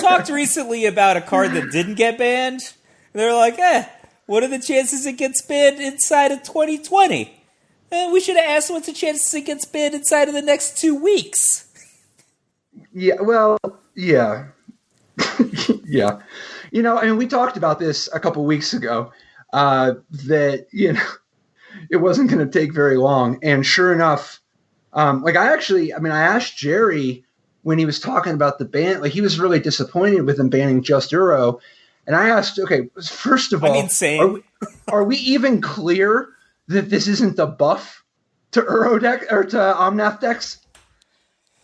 talked recently about a card that didn't get banned. They're like, what are the chances it gets banned inside of 2020? We should have asked what's the chances it gets banned inside of the next 2 weeks. Yeah, well, yeah. Yeah. We talked about this a couple weeks ago, that, it wasn't going to take very long. And sure enough, I asked Jerry when he was talking about the ban, he was really disappointed with them banning Just Uro. And I asked, okay, first of all, same. Are we even clear that this isn't a buff to Uro deck or to Omnath decks?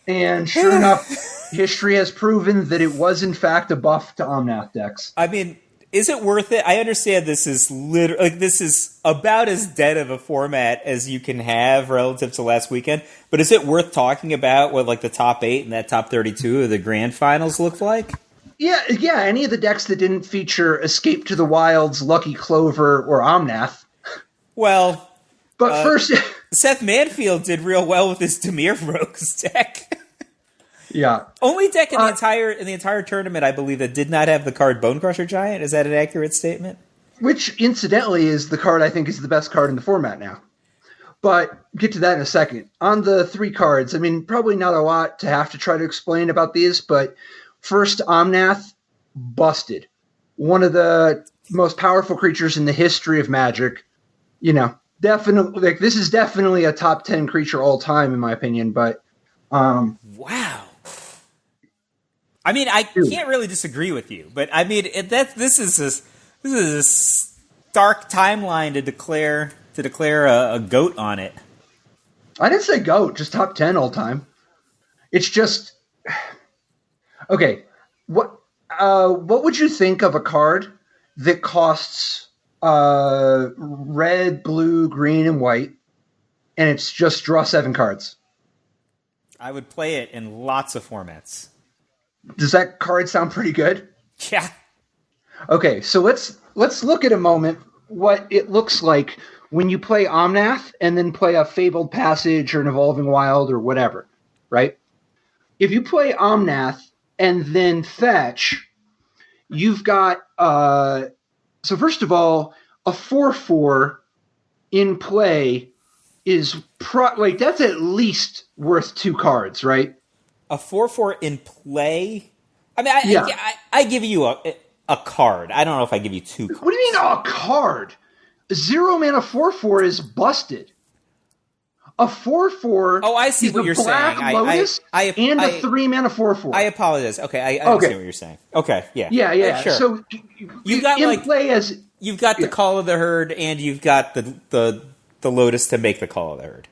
And sure enough, history has proven that it was in fact a buff to Omnath decks. I mean, is it worth it? I understand this is this is about as dead of a format as you can have relative to last weekend. But is it worth talking about what the top 8 and that top 32 of the grand finals look like? Yeah. Any of the decks that didn't feature Escape to the Wilds, Lucky Clover, or Omnath. Well, but first, Seth Manfield did real well with his Dimir Rogues deck. Yeah. Only deck in the entire tournament, I believe, that did not have the card Bone Crusher Giant. Is that an accurate statement? Which, incidentally, is the card I think is the best card in the format now. But get to that in a second. On the 3 cards, probably not a lot to have to try to explain about these, but first, Omnath, busted. One of the most powerful creatures in the history of Magic. Definitely, this is definitely a top 10 creature all time, in my opinion, but... Wow. I can't really disagree with you, but this is a stark timeline to declare a GOAT on it. I didn't say GOAT, just top 10 all time. It's just okay. What would you think of a card that costs red, blue, green, and white, and it's just draw 7 cards? I would play it in lots of formats. Does that card sound pretty good? Yeah. Okay, so let's look at a moment what it looks like when you play Omnath and then play a Fabled Passage or an Evolving Wild or whatever, right? If you play Omnath and then fetch, you've got so first of all, a 4/4 in play is that's at least worth 2 cards, right? A 4/4 in play? I give you a card. I don't know if I give you 2 cards. What do you mean a card? 0 mana 4/4 is busted. A 4/4. Oh, I see what you're saying. Lotus and a 3 mana 4/4. I apologize. Okay, I understand what you're saying. Okay, yeah. Yeah. Sure. So you've got you've got the yeah. Call of the Herd, and you've got the Lotus to make the Call of the Herd.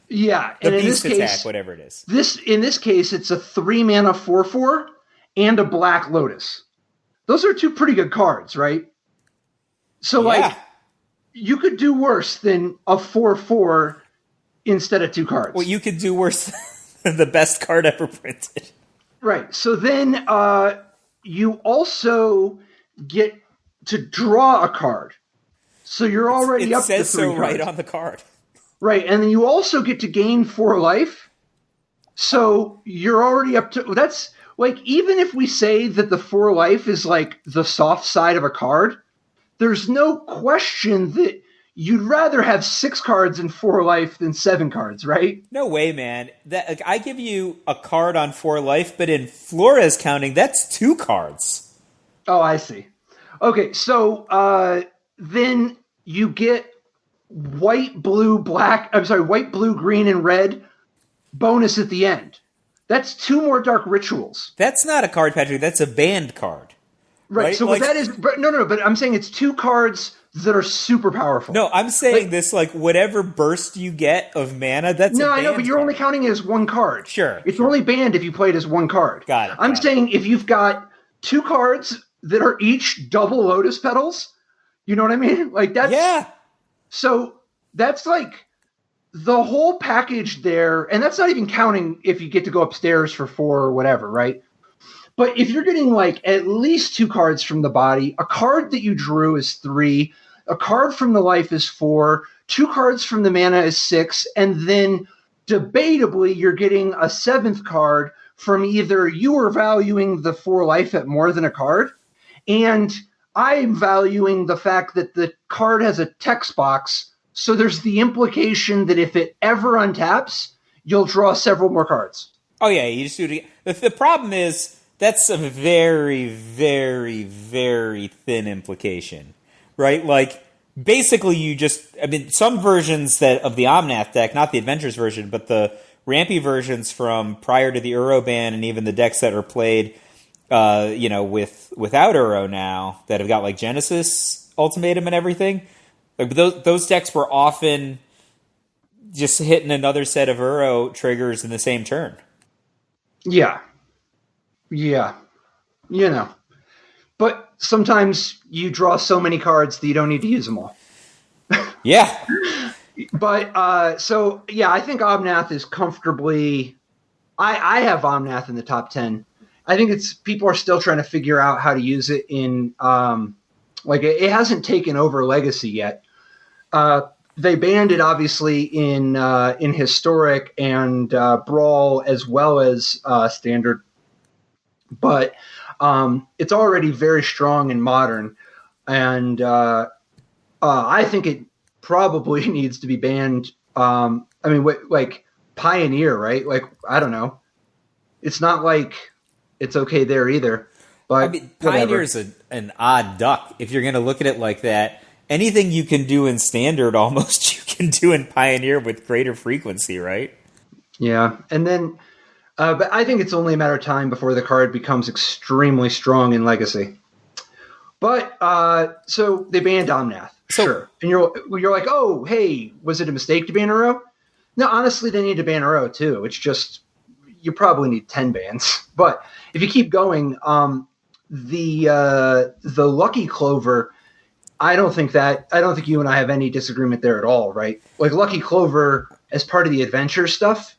Yeah, the and Beast in this Attack, case, whatever it is. In this case, it's a 3 mana 4/4 and a Black Lotus. Those are 2 pretty good cards, right? So you could do worse than a 4/4 instead of 2 cards. Well, you could do worse than the best card ever printed. Right. So then you also get to draw a card. So you're already up to 3 cards. It says so right on the card. Right, and then you also get to gain 4 life. So you're already up to... That's, even if we say that the 4 life is, the soft side of a card, there's no question that you'd rather have 6 cards and 4 life than 7 cards, right? No way, man. I give you a card on 4 life, but in Flores counting, that's 2 cards. Oh, I see. Okay, so then you get... white, blue, green, and red bonus at the end. That's 2 more Dark Rituals. That's not a card, Patrick. That's a banned card. Right. So what that is... No, but I'm saying it's 2 cards that are super powerful. No, I'm saying whatever burst you get of mana, that's a banned I know, but you're card. only counting it as 1 card. Sure. It's only banned if you play it as 1 card. Got it. I'm saying if you've got 2 cards that are each double Lotus Petals, you know what I mean? That's... Yeah. So that's the whole package there, and that's not even counting if you get to go upstairs for 4 or whatever, right? But if you're getting at least 2 cards from the body, a card that you drew is 3, a card from the life is 4, 2 cards from the mana is 6, and then debatably you're getting a 7th card from either you are valuing the 4 life at more than a card, and I'm valuing the fact that the card has a text box, so there's the implication that if it ever untaps, you'll draw several more cards. Oh yeah, you just do it again. The problem is that's a very, very, very thin implication, right? Like, basically you just, I mean, some versions of the Omnath deck, not the Adventures version, but the Rampy versions from prior to the Uro ban, and even the decks that are played, without Uro now, that have got like Genesis Ultimatum and everything, like those decks were often just hitting another set of Uro triggers in the same turn. Yeah. But sometimes you draw so many cards that you don't need to use them all. Yeah. But, I think Omnath is comfortably... I have Omnath in the top 10. I think people are still trying to figure out how to use it in... it hasn't taken over Legacy yet. They banned it, obviously, in Historic and Brawl, as well as Standard. But it's already very strong in Modern. And I think it probably needs to be banned. Pioneer, right? Like, I don't know. It's not like it's okay there either. But I mean, Pioneer is an odd duck. If you're going to look at it like that, anything you can do in Standard, almost you can do in Pioneer with greater frequency, right? Yeah, and then, but I think it's only a matter of time before the card becomes extremely strong in Legacy. But so they banned Omnath, sure, and you're like, oh, hey, was it a mistake to ban Uro? No, honestly, they need to ban Uro too. It's just you probably need 10 bans. But if you keep going, the Lucky Clover. I don't think you and I have any disagreement there at all, right? Like, Lucky Clover, as part of the Adventure stuff,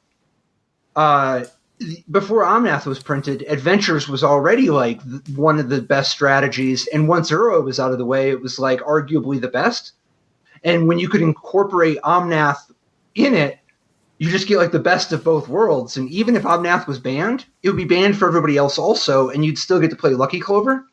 before Omnath was printed, Adventures was already like one of the best strategies, and once Uro was out of the way, it was like arguably the best. And when you could incorporate Omnath in it, you just get like the best of both worlds. And even if Omnath was banned, it would be banned for everybody else also, and you'd still get to play Lucky Clover.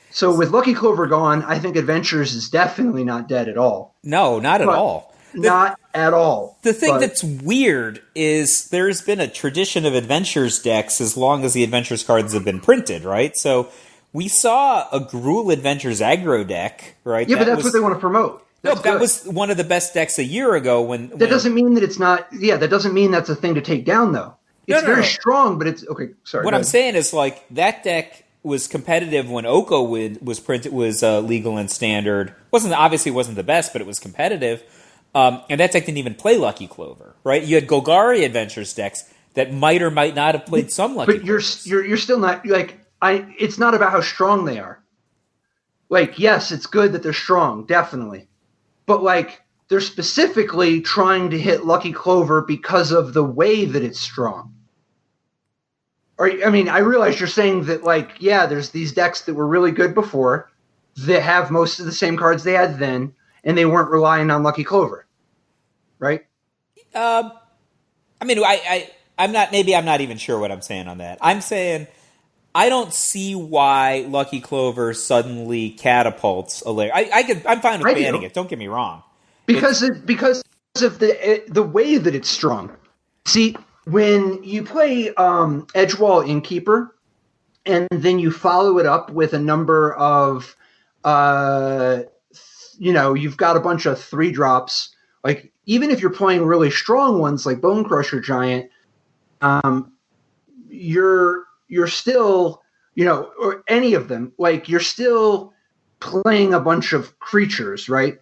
So with Lucky Clover gone, I think Adventures is definitely not dead at all. No, not at all. Not at all. The thing that's weird is there's been a tradition of Adventures decks as long as the Adventures cards have been printed, right? So we saw a Gruul Adventures aggro deck, right? Yeah, but that's what they want to promote. That was one of the best decks a year ago. That doesn't mean that it's not... Yeah, that doesn't mean that's a thing to take down, though. It's very strong, but it's... Okay, sorry. What I'm saying is, like, that deck was competitive when Oko was printed, was legal and Standard. Obviously wasn't the best, but it was competitive. And that deck didn't even play Lucky Clover, right? You had Golgari Adventures decks that might or might not have played some Lucky Clover. But you're still not... It's not about how strong they are. Like, yes, it's good that they're strong, definitely. But, like, they're specifically trying to hit Lucky Clover because of the way that it's strong. I realize you're saying that, like, yeah, there's these decks that were really good before that have most of the same cards they had then, and they weren't relying on Lucky Clover, right? I'm not even sure what I'm saying on that. I'm saying I don't see why Lucky Clover suddenly catapults a layer. I'm fine with banning it. Don't get me wrong. Because of the way that it's strong. See, when you play Edgewall Innkeeper, and then you follow it up with a number of, you've got a bunch of 3-drops. Like, even if you're playing really strong ones like Bone Crusher Giant, you're still, or any of them, like, you're still playing a bunch of creatures, right?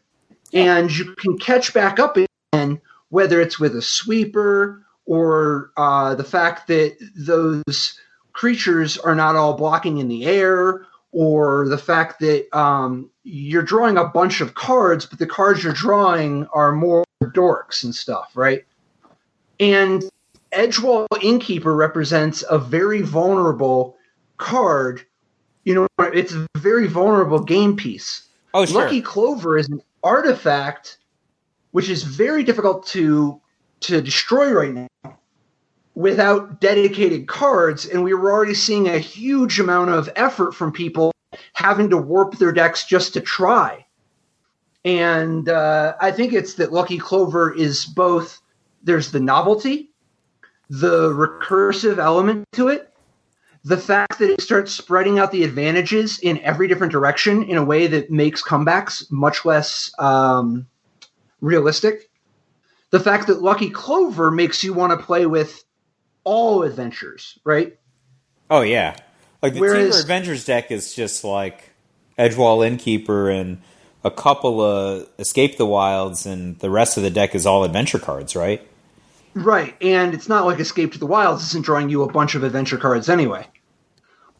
Yeah. And you can catch back up again, whether it's with a sweeper or the fact that those creatures are not all blocking in the air, or the fact that you're drawing a bunch of cards, but the cards you're drawing are more dorks and stuff, right? And Edgewall Innkeeper represents a very vulnerable card. It's a very vulnerable game piece. Oh, sure. Lucky Clover is an artifact which is very difficult to destroy right now. without dedicated cards, and we were already seeing a huge amount of effort from people having to warp their decks just to try. And I think it's that Lucky Clover is both, there's the novelty, the recursive element to it, the fact that it starts spreading out the advantages in every different direction in a way that makes comebacks much less realistic. The fact that Lucky Clover makes you want to play with all adventures, right? Oh, yeah. Like the Teamer Adventures deck is just like Edgewall Innkeeper and a couple of Escape the Wilds, and the rest of the deck is all adventure cards, right? Right, and it's not like Escape to the Wilds isn't drawing you a bunch of adventure cards anyway.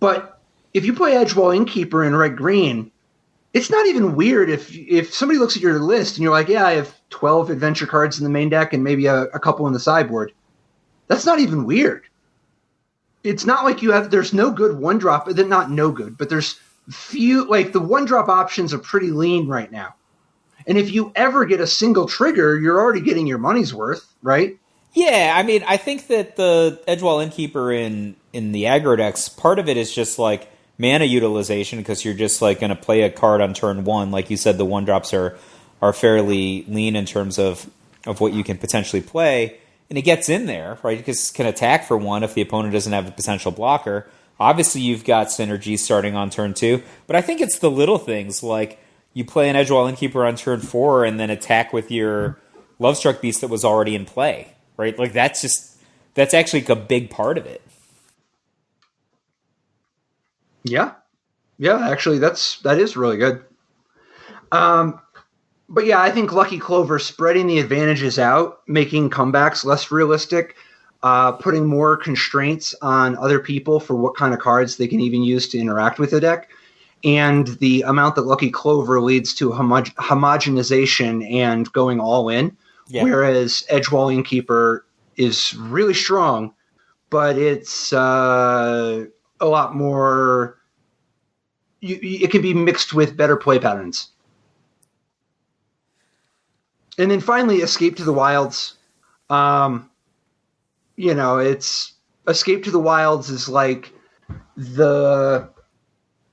But if you play Edgewall Innkeeper in red-green, it's not even weird if somebody looks at your list and you're like, yeah, I have 12 adventure cards in the main deck and maybe a couple in the sideboard. That's not even weird. It's not like there's no good one-drop, not no good, but there's few, like the one-drop options are pretty lean right now. And if you ever get a single trigger, you're already getting your money's worth, right? Yeah, I mean, I think that the Edgewall Innkeeper in the aggro decks, part of it is just like mana utilization, because you're just like going to play a card on turn one. Like you said, the one drops are fairly lean in terms of what you can potentially play. And it gets in there, right? Because it can attack for one if the opponent doesn't have a potential blocker. Obviously, you've got synergy starting on turn two. But I think it's the little things, like you play an Edgewall Innkeeper on turn four and then attack with your Lovestruck Beast that was already in play. Right, like that's actually a big part of it. Yeah, actually, that is really good. But yeah, I think Lucky Clover spreading the advantages out, making comebacks less realistic, putting more constraints on other people for what kind of cards they can even use to interact with the deck, and the amount that Lucky Clover leads to homogenization and going all in. Yeah. Whereas Edgewall Innkeeper is really strong, but it's a lot more. It can be mixed with better play patterns. And then finally, Escape to the Wilds. It's Escape to the Wilds is like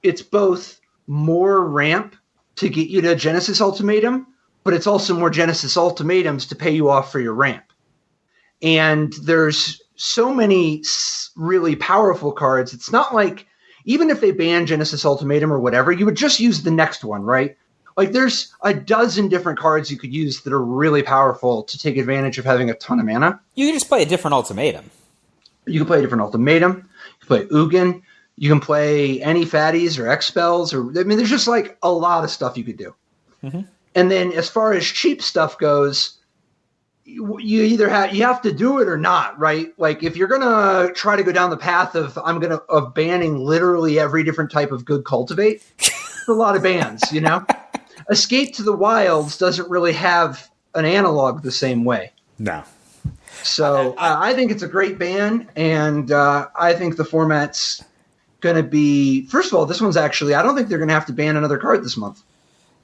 it's both more ramp to get you to Genesis Ultimatum, but it's also more Genesis Ultimatums to pay you off for your ramp. And there's so many really powerful cards. It's not like, even if they ban Genesis Ultimatum or whatever, you would just use the next one, right? Like there's a dozen different cards you could use that are really powerful to take advantage of having a ton of mana. You can just play a different Ultimatum. You can play a different Ultimatum. You can play Ugin. You can play any Fatties or X-Spells. There's just like a lot of stuff you could do. Mm-hmm. And then as far as cheap stuff goes, you either have to do it or not, right? Like if you're going to try to go down the path of banning literally every different type of good cultivate, it's a lot of bans, Escape to the Wilds doesn't really have an analog the same way. No. So I think it's a great ban, and I think the format's going to be, first of all, this one's actually, I don't think they're going to have to ban another card this month.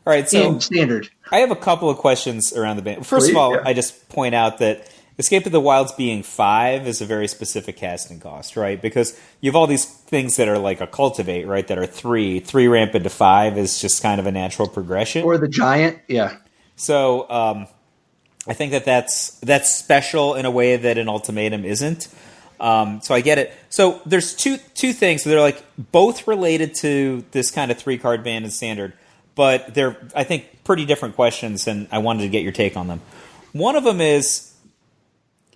All right, so in Standard. I have a couple of questions around the ban. First of all, I just point out that Escape to the Wilds being 5 is a very specific casting cost, right? Because you have all these things that are like a Cultivate, right, that are 3. 3 ramp into 5 is just kind of a natural progression. Or the Giant, yeah. So I think that's special in a way that an Ultimatum isn't. So I get it. So there's two things. So they're like both related to this kind of 3-card ban in Standard, but they're, I think, pretty different questions, and I wanted to get your take on them. One of them is,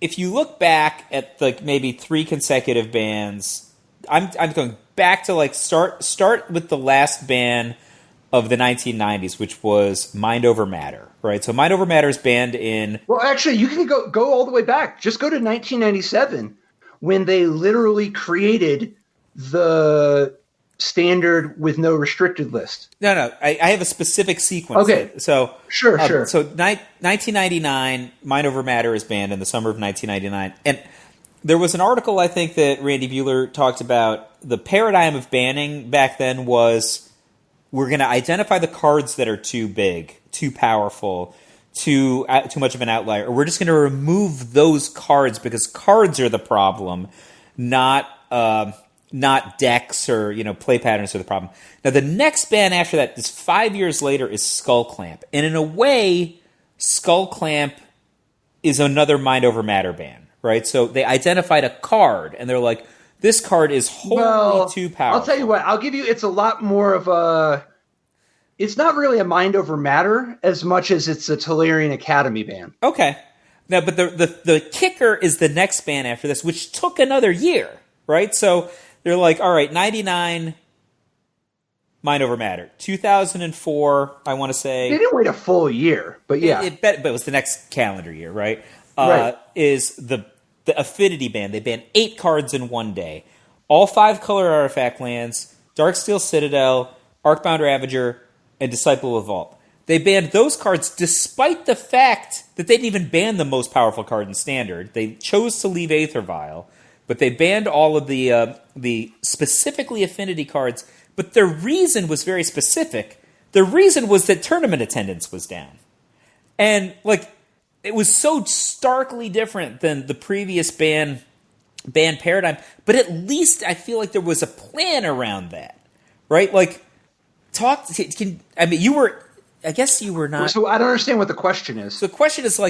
if you look back at like maybe 3 consecutive bans, I'm going back to like start with the last ban of the 1990s, which was Mind Over Matter, right? So Mind Over Matter is banned in... Well, actually, you can go all the way back. Just go to 1997, when they literally created the Standard with no restricted list. No, I have a specific sequence. Okay. So sure. So 1999, Mind Over Matter is banned in the summer of 1999. And there was an article, I think, that Randy Buehler talked about. The paradigm of banning back then was, we're going to identify the cards that are too big, too powerful, too much of an outlier, or we're just going to remove those cards because cards are the problem, not decks or play patterns are the problem. Now the next ban after that is 5 years later is Skull Clamp, and in a way, Skull Clamp is another mind over matter ban, right? So they identified a card, and they're like, this card is wholly too powerful. I'll tell you what, I'll give you, it's a lot more of a, it's not really a mind over matter as much as it's a Tolarian Academy ban. Okay. Now, but the kicker is the next ban after this, which took another year, right? So they're like, all right, 99, mind over matter. 2004, I want to say. They didn't wait a full year, but yeah. But it was the next calendar year, right? Right. Is the Affinity ban. They banned 8 cards in one day. All 5 color artifact lands, Darksteel Citadel, Arcbound Ravager, and Disciple of Vault. They banned those cards despite the fact that they didn't even ban the most powerful card in Standard. They chose to leave Aether Vial, but they banned all of the specifically Affinity cards. But their reason was very specific. The reason was that tournament attendance was down. And, it was so starkly different than the previous ban paradigm, but at least I feel like there was a plan around that, right? I guess you were not. So I don't understand what the question is. So the question is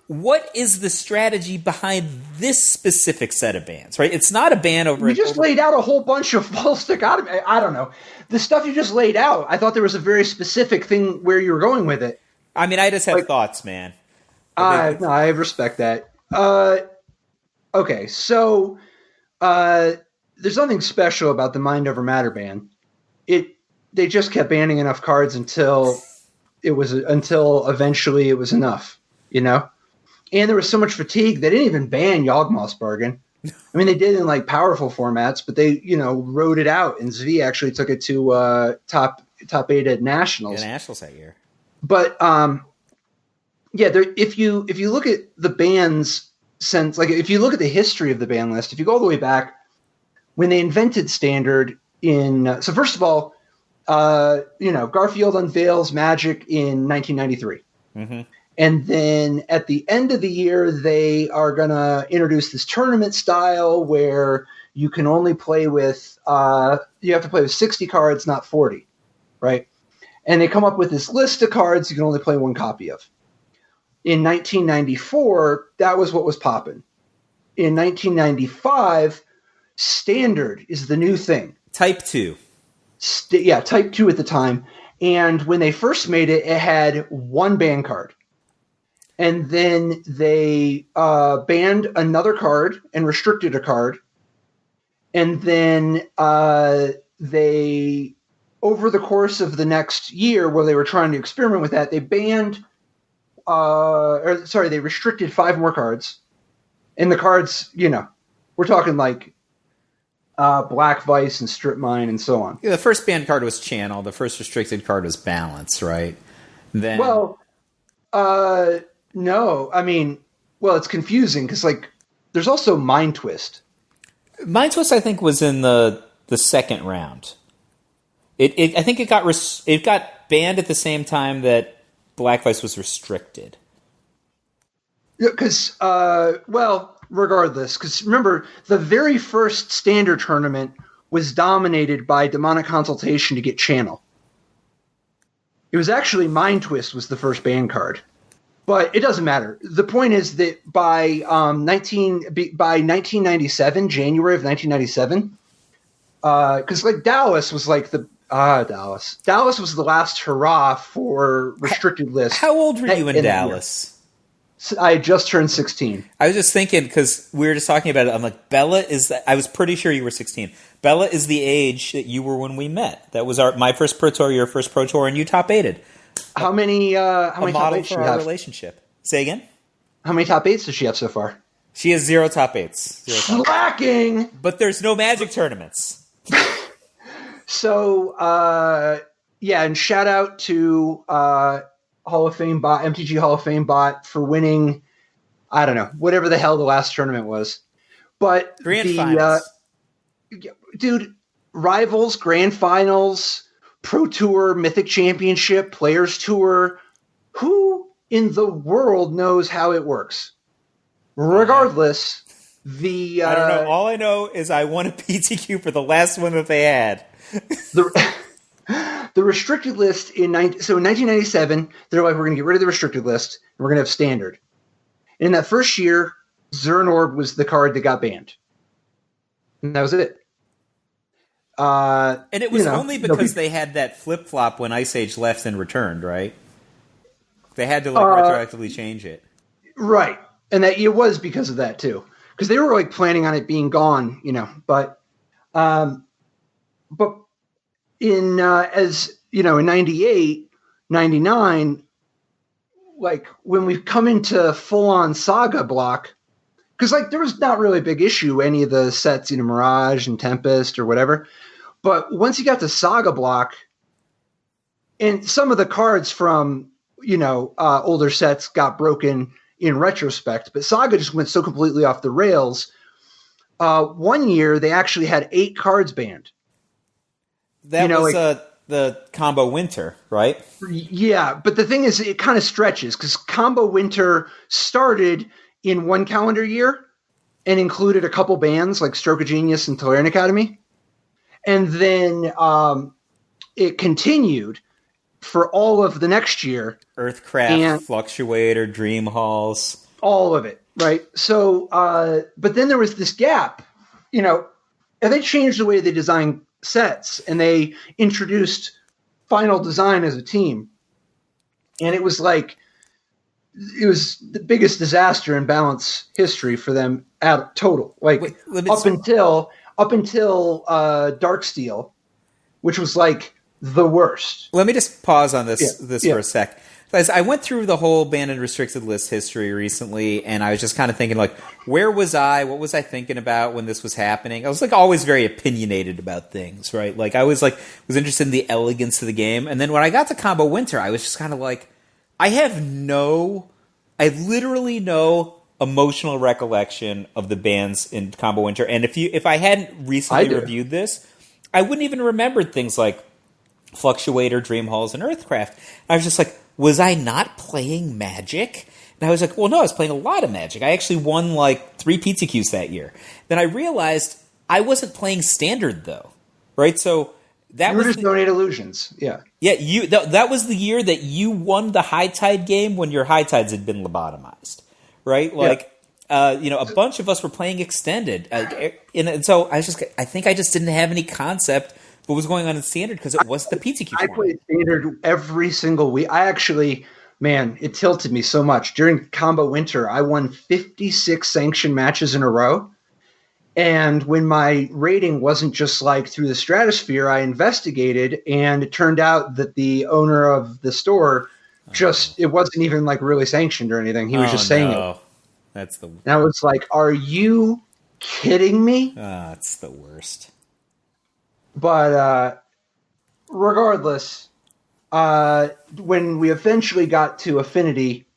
what is the strategy behind this specific set of bans, right? It's not a ban over. You just laid out a whole bunch of false dichotomy. I don't know. The stuff you just laid out, I thought there was a very specific thing where you were going with it. I mean, I just have thoughts, man. No, I respect that. Okay, so there's nothing special about the mind over matter ban. They just kept banning enough cards until eventually it was enough, And there was so much fatigue they didn't even ban Yawgmoth's Bargain. I mean, they did in powerful formats, but they wrote it out, and Zvi actually took it to top 8 at Nationals. Yeah, Nationals that year. But yeah, if you look at the bans since, if you look at the history of the ban list, if you go all the way back when they invented Standard so first of all, Garfield unveils Magic in 1993. Mm-hmm. And then at the end of the year, they are going to introduce this tournament style where you can only play with, you have to play with 60 cards, not 40, right? And they come up with this list of cards you can only play one copy of. In 1994, that was what was popping. In 1995, Standard is the new thing. Type 2. Type 2 at the time. And when they first made it, it had one ban card. And then they banned another card and restricted a card. And then they, over the course of the next year, where they were trying to experiment with that, they banned, they restricted 5 more cards. And the cards, we're talking Black Vice and Strip Mine and so on. Yeah, the first banned card was Channel. The first restricted card was Balance, right? Then, no. I mean, it's confusing because there's also Mind Twist. Mind Twist, I think, was in the second round. I think it got banned at the same time that Black Vice was restricted. Yeah, because regardless, because remember, the very first Standard tournament was dominated by Demonic Consultation to get Channel. It was actually Mind Twist was the first ban card. But it doesn't matter. The point is that by 1997, January of 1997, because Dallas was Dallas. Dallas was the last hurrah for restricted lists. How old were you in Dallas? I had just turned 16. I was just thinking, because we were just talking about it, I'm like, I was pretty sure you were 16. Bella is the age that you were when we met. That was my first Pro Tour, your first Pro Tour, and you top 8'd. How many top 8s for our relationship. Say again? How many top 8s does she have so far? She has 0 top 8s. Slacking! But there's no Magic tournaments. So, and shout out to Hall of Fame bot, MTG Hall of Fame bot, for winning, I don't know, whatever the hell the last tournament was. But Grand Finals. Dude, Rivals, Grand Finals, Pro Tour, Mythic Championship, Players Tour. Who in the world knows how it works. Regardless, I don't know. All I know is I won a PTQ for the last one that they had. The restricted list in 1997, they're like, we're going to get rid of the restricted list and we're going to have standard. And in that first year, Xernorb was the card that got banned. And that was it. And it was only because they had that flip-flop when Ice Age left and returned, right? They had to retroactively change it. Right. And that it was because of that too. Because they were planning on it being gone, but in in 98, 99, when we've come into full-on Saga block, because there was not really a big issue, any of the sets, Mirage and Tempest or whatever. But once you got to Saga block, and some of the cards from, older sets got broken in retrospect, but Saga just went so completely off the rails. One year, they actually had 8 cards banned. That was the Combo Winter, right? Yeah, but the thing is, it kind of stretches, because Combo Winter started in one calendar year and included a couple bans like Stroke of Genius and Tolarian Academy. And then it continued for all of the next year. Earthcraft, Fluctuator, Dream Halls. All of it, right? So, but then there was this gap, and they changed the way they design sets, and they introduced Final Design as a team. And it was the biggest disaster in Balance history for them at total. Up until Darksteel, which was the worst. Let me just pause on this for a sec. Guys, I went through the whole banned and restricted list history recently, and I was just kind of thinking, where was I? What was I thinking about when this was happening? I was always very opinionated about things, right? I was was interested in the elegance of the game, and then when I got to Combo Winter, I was just kind of I literally no emotional recollection of the bans in Combo Winter, and if I hadn't recently reviewed this, I wouldn't even remembered things like Fluctuator, Dream Halls, and Earthcraft. I was just was I not playing Magic? And I was well, no, I was playing a lot of Magic. I actually won 3 PTQs that year. Then I realized I wasn't playing Standard though, right? So that was just Donate Illusions, yeah. Yeah, that was the year that you won the High Tide game when your High Tides had been lobotomized, right? A bunch of us were playing Extended, and so I think I just didn't have any concept what was going on in Standard because it was the PTQ. I played Standard every single week. I actually, it tilted me so much. During Combo Winter, I won 56 sanctioned matches in a row. And when my rating wasn't just through the stratosphere, I investigated, and it turned out that the owner of the store it wasn't even really sanctioned or anything. He was just saying it. That's the. And I was are you kidding me? It's the worst. But regardless, when we eventually got to Affinity,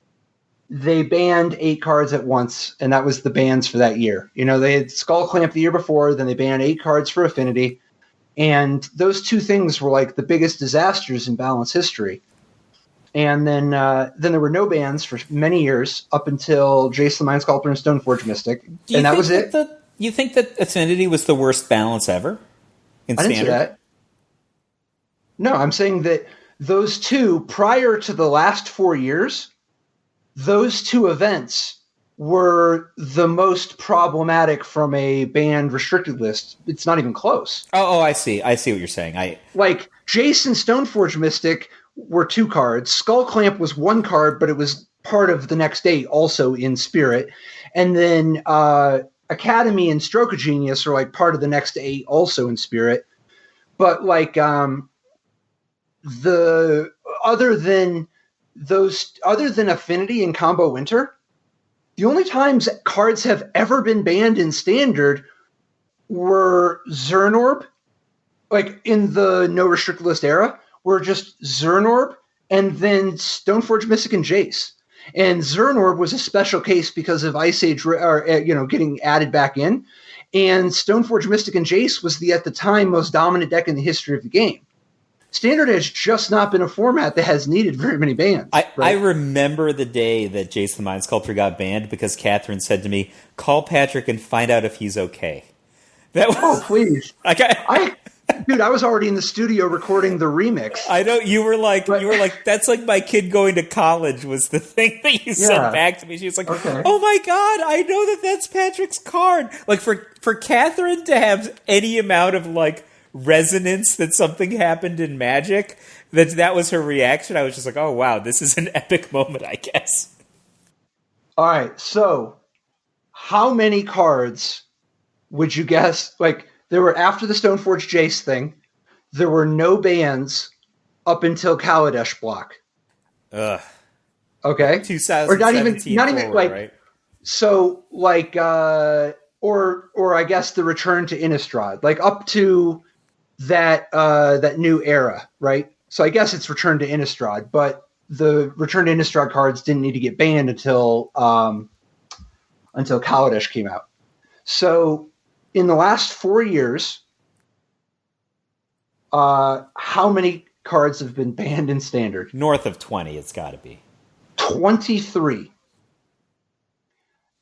they banned 8 cards at once, and that was the bans for that year. They had Skull Clamp the year before, then they banned 8 cards for Affinity, and those two things were the biggest disasters in Balance history. And then there were no bans for many years up until Jace the Mind Sculptor and Stoneforge Mystic, and that was it. You think that Affinity was the worst Balance ever? I didn't say that. No, I'm saying that those two, prior to the last 4 years, those two events were the most problematic from a banned restricted list. It's not even close. Oh, I see. I see what you're saying. Jace and Stoneforge Mystic were 2 cards. Skull Clamp was 1 card, but it was part of the next 8 also in Spirit. And then Academy and Stroke of Genius are part of the next 8 also in Spirit. But other than Affinity and Combo Winter, the only times cards have ever been banned in Standard were Xernorb, in the no restricted list era, were just Xernorb and then Stoneforge Mystic and Jace. And Xernorb was a special case because of Ice Age, getting added back in. And Stoneforge Mystic and Jace was at the time most dominant deck in the history of the game. Standard has just not been a format that has needed very many bans. I remember the day that Jason the Mind Sculptor got banned because Catherine said to me, "Call Patrick and find out if he's okay." That was, please. Dude, I was already in the studio recording the remix. I know you were like, that's like my kid going to college was the thing that you said back to me. She was like, okay. "Oh my God, I know that's Patrick's card." Like for Catherine to have any amount of like resonance that something happened in Magic, that was her reaction. I was just like, oh wow, this is an epic moment, I guess. All right, so how many cards would you guess? Like, there were, after the Stoneforge Jace thing, there were no bans up until Kaladesh block. Ugh. Okay. 2017 or not even forward, like right? So like or I guess the return to Innistrad, like up to that new era, right? So I guess it's return to Innistrad, but the return to Innistrad cards didn't need to get banned until Kaladesh came out. So in the last 4 years, how many cards have been banned in Standard? North of 20, it's got to be. 23.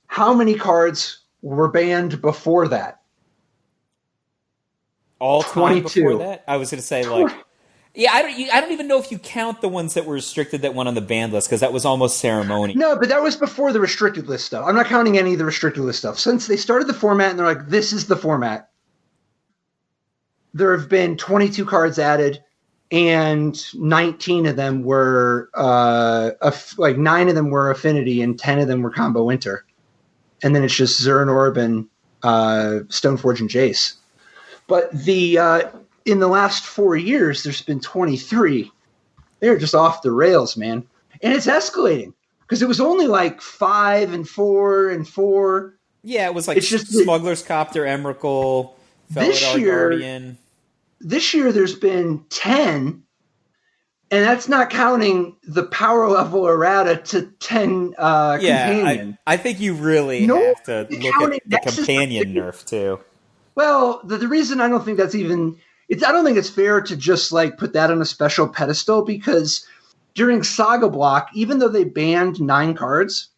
How many cards were banned before that? All time before that? I was going to say, like... Yeah, I don't even know if you count the ones that were restricted that went on the banned list, because that was almost ceremonial. No, but that was before the restricted list stuff. I'm not counting any of the restricted list stuff. Since they started the format and they're like, this is the format, there have been 22 cards added, and 19 of them were, 9 of them were Affinity, and 10 of them were Combo Winter. And then it's just Zern Orb and Stoneforge and Jace. But in the last 4 years, there's been 23. They're just off the rails, man. And it's escalating because it was only like 5 and 4 and 4. Yeah, it was like Smuggler's Copter, Emrakul, Felidar Guardian. This year, there's been 10, and that's not counting the power level errata to 10 companion. I think you really have to look at the companion nerf, too. Well, the reason I don't think that's even... I don't think it's fair to just like put that on a special pedestal, because during Saga Block, even though they banned 9 cards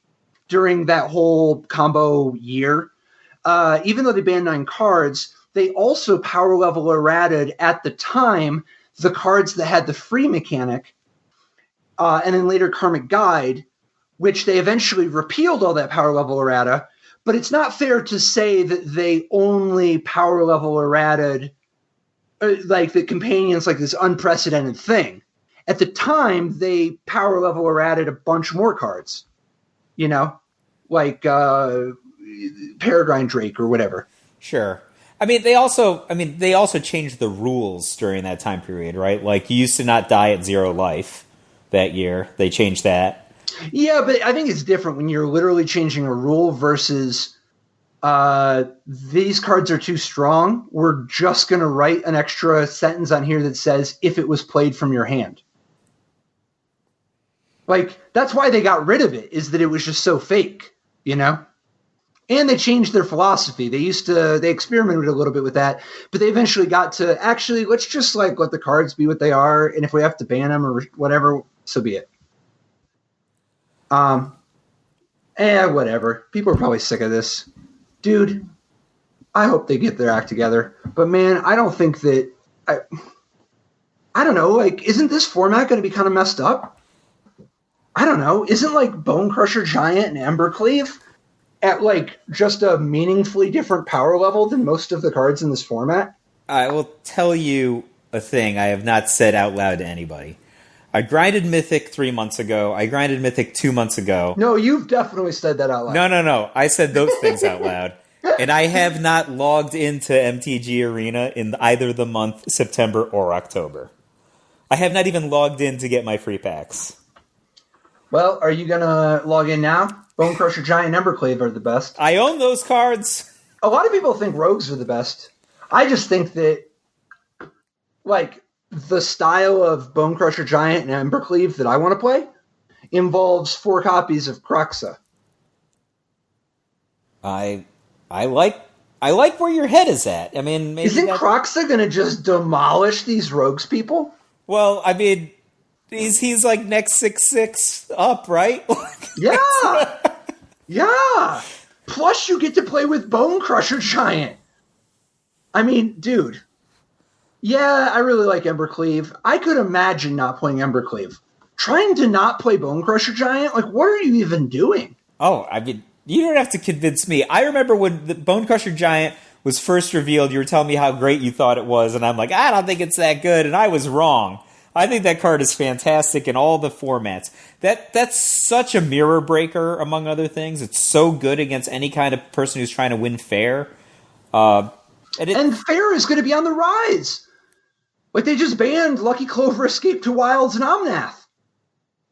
during that whole combo year, even though they banned 9 cards, they also power level errated at the time the cards that had the free mechanic, and then later Karmic Guide, which they eventually repealed all that power level errata. But it's not fair to say that they only power level errated like the companions, like this unprecedented thing. At the time, they power level errated a bunch more cards, like Peregrine Drake or whatever. Sure. They also changed the rules during that time period, right? Like, you used to not die at 0 life that year. They changed that. Yeah, but I think it's different when you're literally changing a rule versus these cards are too strong. We're just going to write an extra sentence on here that says, if it was played from your hand. Like, that's why they got rid of it, is that it was just so fake, And they changed their philosophy. They experimented a little bit with that, but they eventually got to, actually, let's just like let the cards be what they are, and if we have to ban them or whatever, so be it. Whatever. People are probably sick of this. Dude, I hope they get their act together. But man, I don't think that... I don't know, like, isn't this format going to be kind of messed up? I don't know. Isn't like Bone Crusher Giant and Embercleave at like just a meaningfully different power level than most of the cards in this format? I will tell you a thing I have not said out loud to anybody. I grinded Mythic 3 months ago. I grinded Mythic 2 months ago. No, you've definitely said that out loud. No. I said those things out loud. And I have not logged into MTG Arena in either the month September or October. I have not even logged in to get my free packs. Well, are you going to log in now? Bone Crusher Giant and Embercleave are the best. I own those cards. A lot of people think Rogues are the best. I just think that, like, the style of Bone Crusher Giant and Embercleave that I want to play involves 4 copies of Croxa. I like where your head is at. Maybe isn't Croxa going to just demolish these Rogues people? Well, I mean, he's like next 6-6 up, right? Yeah. Yeah. Plus, you get to play with Bone Crusher Giant. I mean, dude. Yeah, I really like Embercleave. I could imagine not playing Embercleave. Trying to not play Bone Crusher Giant? Like, what are you even doing? Oh, I mean, you don't have to convince me. I remember when the Bone Crusher Giant was first revealed, you were telling me how great you thought it was, and I'm like, I don't think it's that good, and I was wrong. I think that card is fantastic in all the formats. That's such a mirror breaker, among other things. It's so good against any kind of person who's trying to win fair. And fair is going to be on the rise. Like, they just banned Lucky Clover, Escape to Wilds, and Omnath.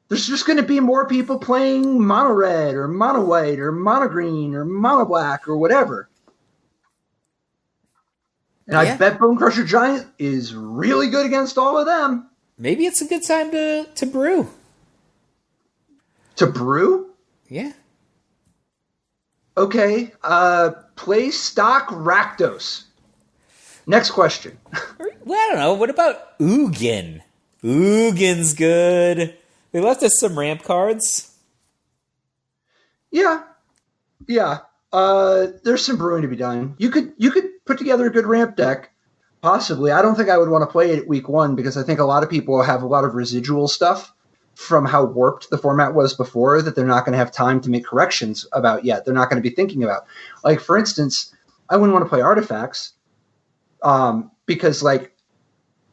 There's just going to be more people playing mono red or mono white or mono green or mono black or whatever. And I bet Bone Crusher Giant is really good against all of them. Maybe it's a good time to brew. To brew? Yeah. Okay. Play stock Rakdos. Next question. Well, I don't know. What about Ugin? Ugin's good. They left us some ramp cards. Yeah. There's some brewing to be done. You could put together a good ramp deck. Possibly. I don't think I would want to play it at week 1 because I think a lot of people have a lot of residual stuff from how warped the format was before that they're not going to have time to make corrections about yet. They're not going to be thinking about. Like, for instance, I wouldn't want to play artifacts because, like,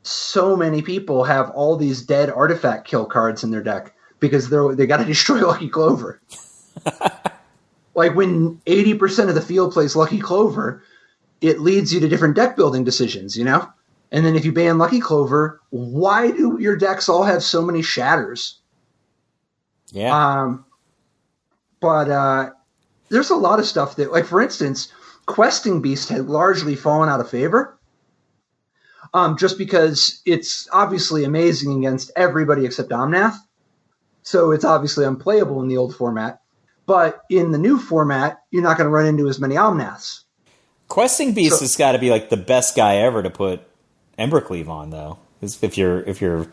so many people have all these dead artifact kill cards in their deck because they got to destroy Lucky Clover. Like, when 80% of the field plays Lucky Clover, it leads you to different deck building decisions, you know? And then if you ban Lucky Clover, why do your decks all have so many shatters? Yeah. But there's a lot of stuff that, like, for instance, Questing Beast had largely fallen out of favor. Just because it's obviously amazing against everybody except Omnath. So it's obviously unplayable in the old format. But in the new format, you're not going to run into as many Omnaths. Questing Beast has got to be like the best guy ever to put Embercleave on, though. If you're an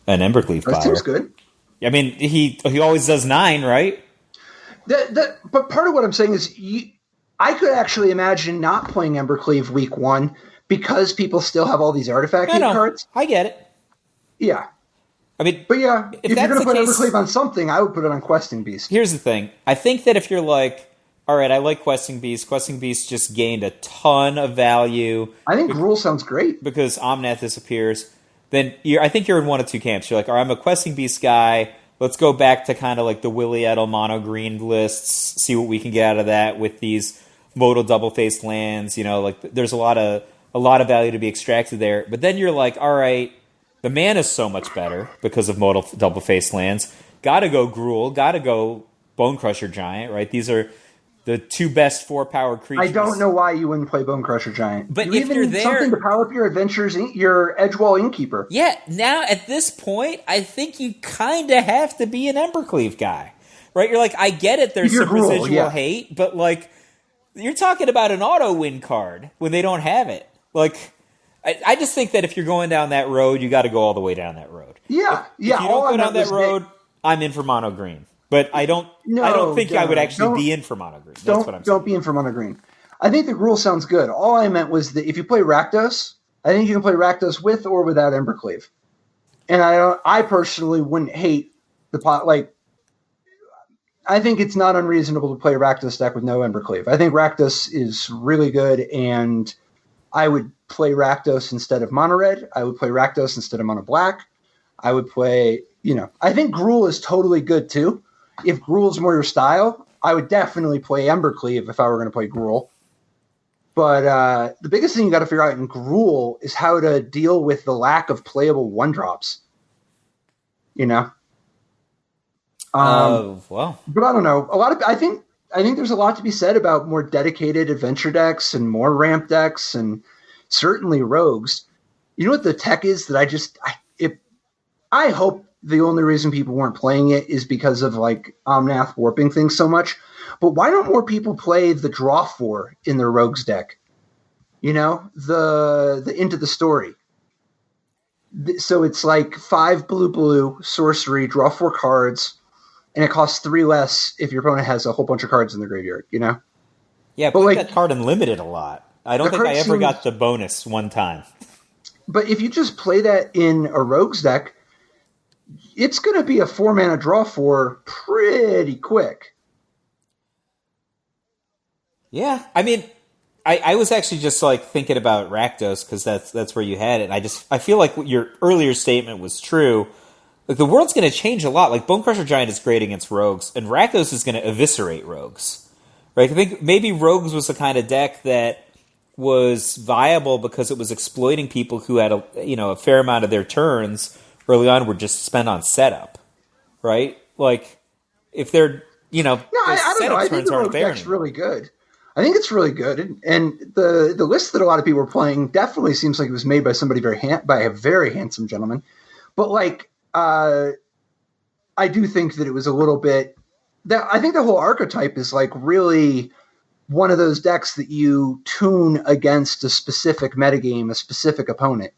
Embercleave buyer. That seems good. I mean, he always does 9, right? But part of what I'm saying is, I could actually imagine not playing Embercleave week 1 because people still have all these artifact cards. I get it. Yeah. I mean, but yeah, if you're going to put Embercleave on something, I would put it on Questing Beast. Here's the thing. I think that if you're like, all right, I like Questing Beast. Questing Beast just gained a ton of value. I think Gruul sounds great. Because Omnath disappears. Then I think you're in one of two camps. You're like, all right, I'm a Questing Beast guy. Let's go back to kind of like the Willy Edel mono green lists, see what we can get out of that with these modal double-faced lands. You know, like there's a lot of value to be extracted there. But then you're like, all right, the mana is so much better because of modal double-faced lands. Got to go Gruul. Got to go Bone Crusher Giant, right? These are the 2 best 4-power creatures. I don't know why you wouldn't play Bone Crusher Giant. But if you're there, something to power up your adventures, your Edgewall Innkeeper. Yeah, now at this point, I think you kind of have to be an Embercleave guy, right? You're like, I get it. There's some residual hate, but like, you're talking about an auto win card when they don't have it. Like, I just think that if you're going down that road, you got to go all the way down that road. Yeah, if you don't go down that road, I'm in for mono green. But I don't think I would actually be in for mono green. That's what I'm saying. Don't be in for mono green. I think the Gruul sounds good. All I meant was that if you play Rakdos, I think you can play Rakdos with or without Embercleave. And I personally wouldn't hate the pot. Like, I think it's not unreasonable to play a Rakdos deck with no Embercleave. I think Rakdos is really good, and I would play Rakdos instead of mono red. I would play Rakdos instead of mono black. I would play, I think Gruul is totally good too. If Gruul's more your style, I would definitely play Embercleave if I were going to play Gruul. But the biggest thing you got to figure out in Gruul is how to deal with the lack of playable 1-drops. Well. But I don't know. I think there's a lot to be said about more dedicated adventure decks and more ramp decks and certainly rogues. You know what the tech is that I hope the only reason people weren't playing it is because of like Omnath warping things so much. But why don't more people play the Draw 4 in their rogues deck? The Into the Story. So it's like 5 blue, sorcery, draw 4 cards, and it costs 3 less if your opponent has a whole bunch of cards in the graveyard, you know? Yeah, but like, that card unlimited a lot. I don't think I ever got the bonus one time. But if you just play that in a Rogues deck, it's going to be a 4-mana draw 4 pretty quick. Yeah, I mean, I was actually just like thinking about Rakdos because that's where you had it. And I feel like your earlier statement was true. Like the world's going to change a lot. Like Bonecrusher Giant is great against rogues, and Rakdos is going to eviscerate rogues. Right? I think maybe rogues was the kind of deck that was viable because it was exploiting people who had a fair amount of their turns early on were just spent on setup. Right? Like if they're I don't know. I think the rogue deck's really good. I think it's really good, and the list that a lot of people are playing definitely seems like it was made by somebody by a very handsome gentleman. But like, I do think that it was a little bit. I think the whole archetype is like really one of those decks that you tune against a specific metagame, a specific opponent,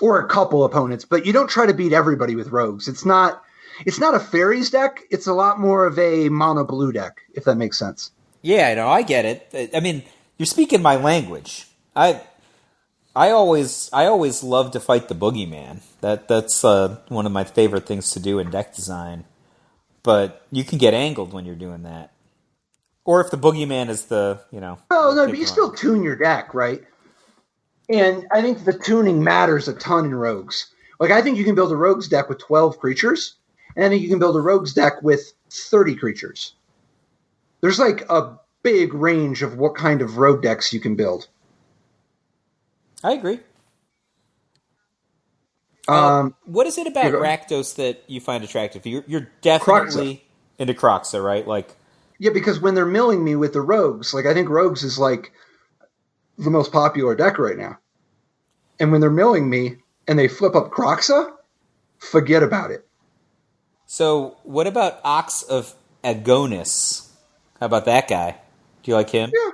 or a couple opponents, but you don't try to beat everybody with rogues. It's not a fairies deck. It's a lot more of a mono blue deck, if that makes sense. Yeah, no, I get it. I mean, you're speaking my language. I always love to fight the boogeyman. That's one of my favorite things to do in deck design. But you can get angled when you're doing that. Or if the boogeyman is the. Oh no, but you still tune your deck, right? And I think the tuning matters a ton in rogues. Like I think you can build a rogues deck with 12 creatures, and I think you can build a rogues deck with 30 creatures. There's like a big range of what kind of rogue decks you can build. I agree. What is it about Rakdos that you find attractive? You're definitely into Kroxa, right? Like, yeah, because when they're milling me with the rogues, like I think rogues is like the most popular deck right now. And when they're milling me and they flip up Kroxa, forget about it. So, what about Ox of Agonis? How about that guy? Do you like him? Yeah.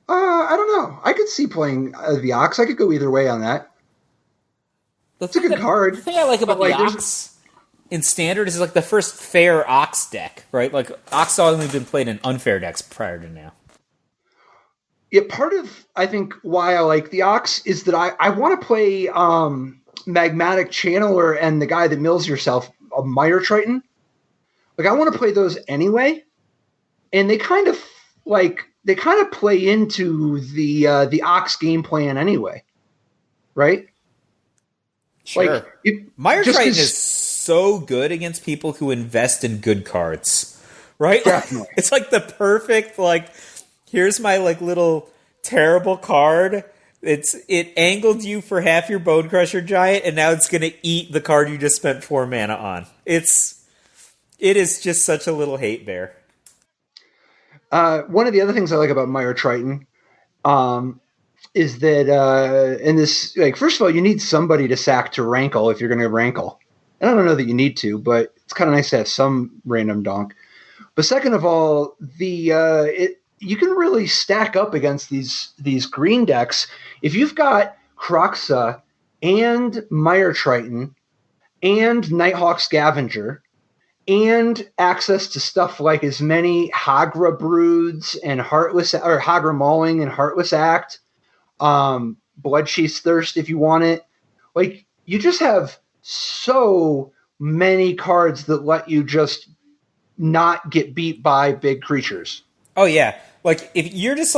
I don't know. I could see playing the Ox. I could go either way on that. It's a good card. The thing I like about the Ox in Standard is like the first fair Ox deck, right? Like Ox has only been played in unfair decks prior to now. Yeah, part of, I think, why I like the Ox is that I want to play Magmatic Channeler and the guy that mills yourself, Mire Triton. Like, I want to play those anyway. And they kind of play into the Ox game plan anyway, right? Sure. Like, Mire Triton is so good against people who invest in good cards, right? Definitely. It's like the perfect here's my little terrible card. It angled you for half your Bonecrusher Giant, and now it's going to eat the card you just spent 4 mana on. It is just such a little hate bear. One of the other things I like about Mire Triton is that in this, first of all, you need somebody to sack to rankle if you're going to rankle. And I don't know that you need to, but it's kind of nice to have some random donk. But second of all, you can really stack up against these green decks if you've got Kroxa and Mire Triton and Nighthawk Scavenger and access to stuff like as many Hagra Broods and Hagra Mauling and Heartless Act, Bloodchief's Thirst if you want it. Like, you just have so many cards that let you just not get beat by big creatures. Oh, yeah. Like, if you're just,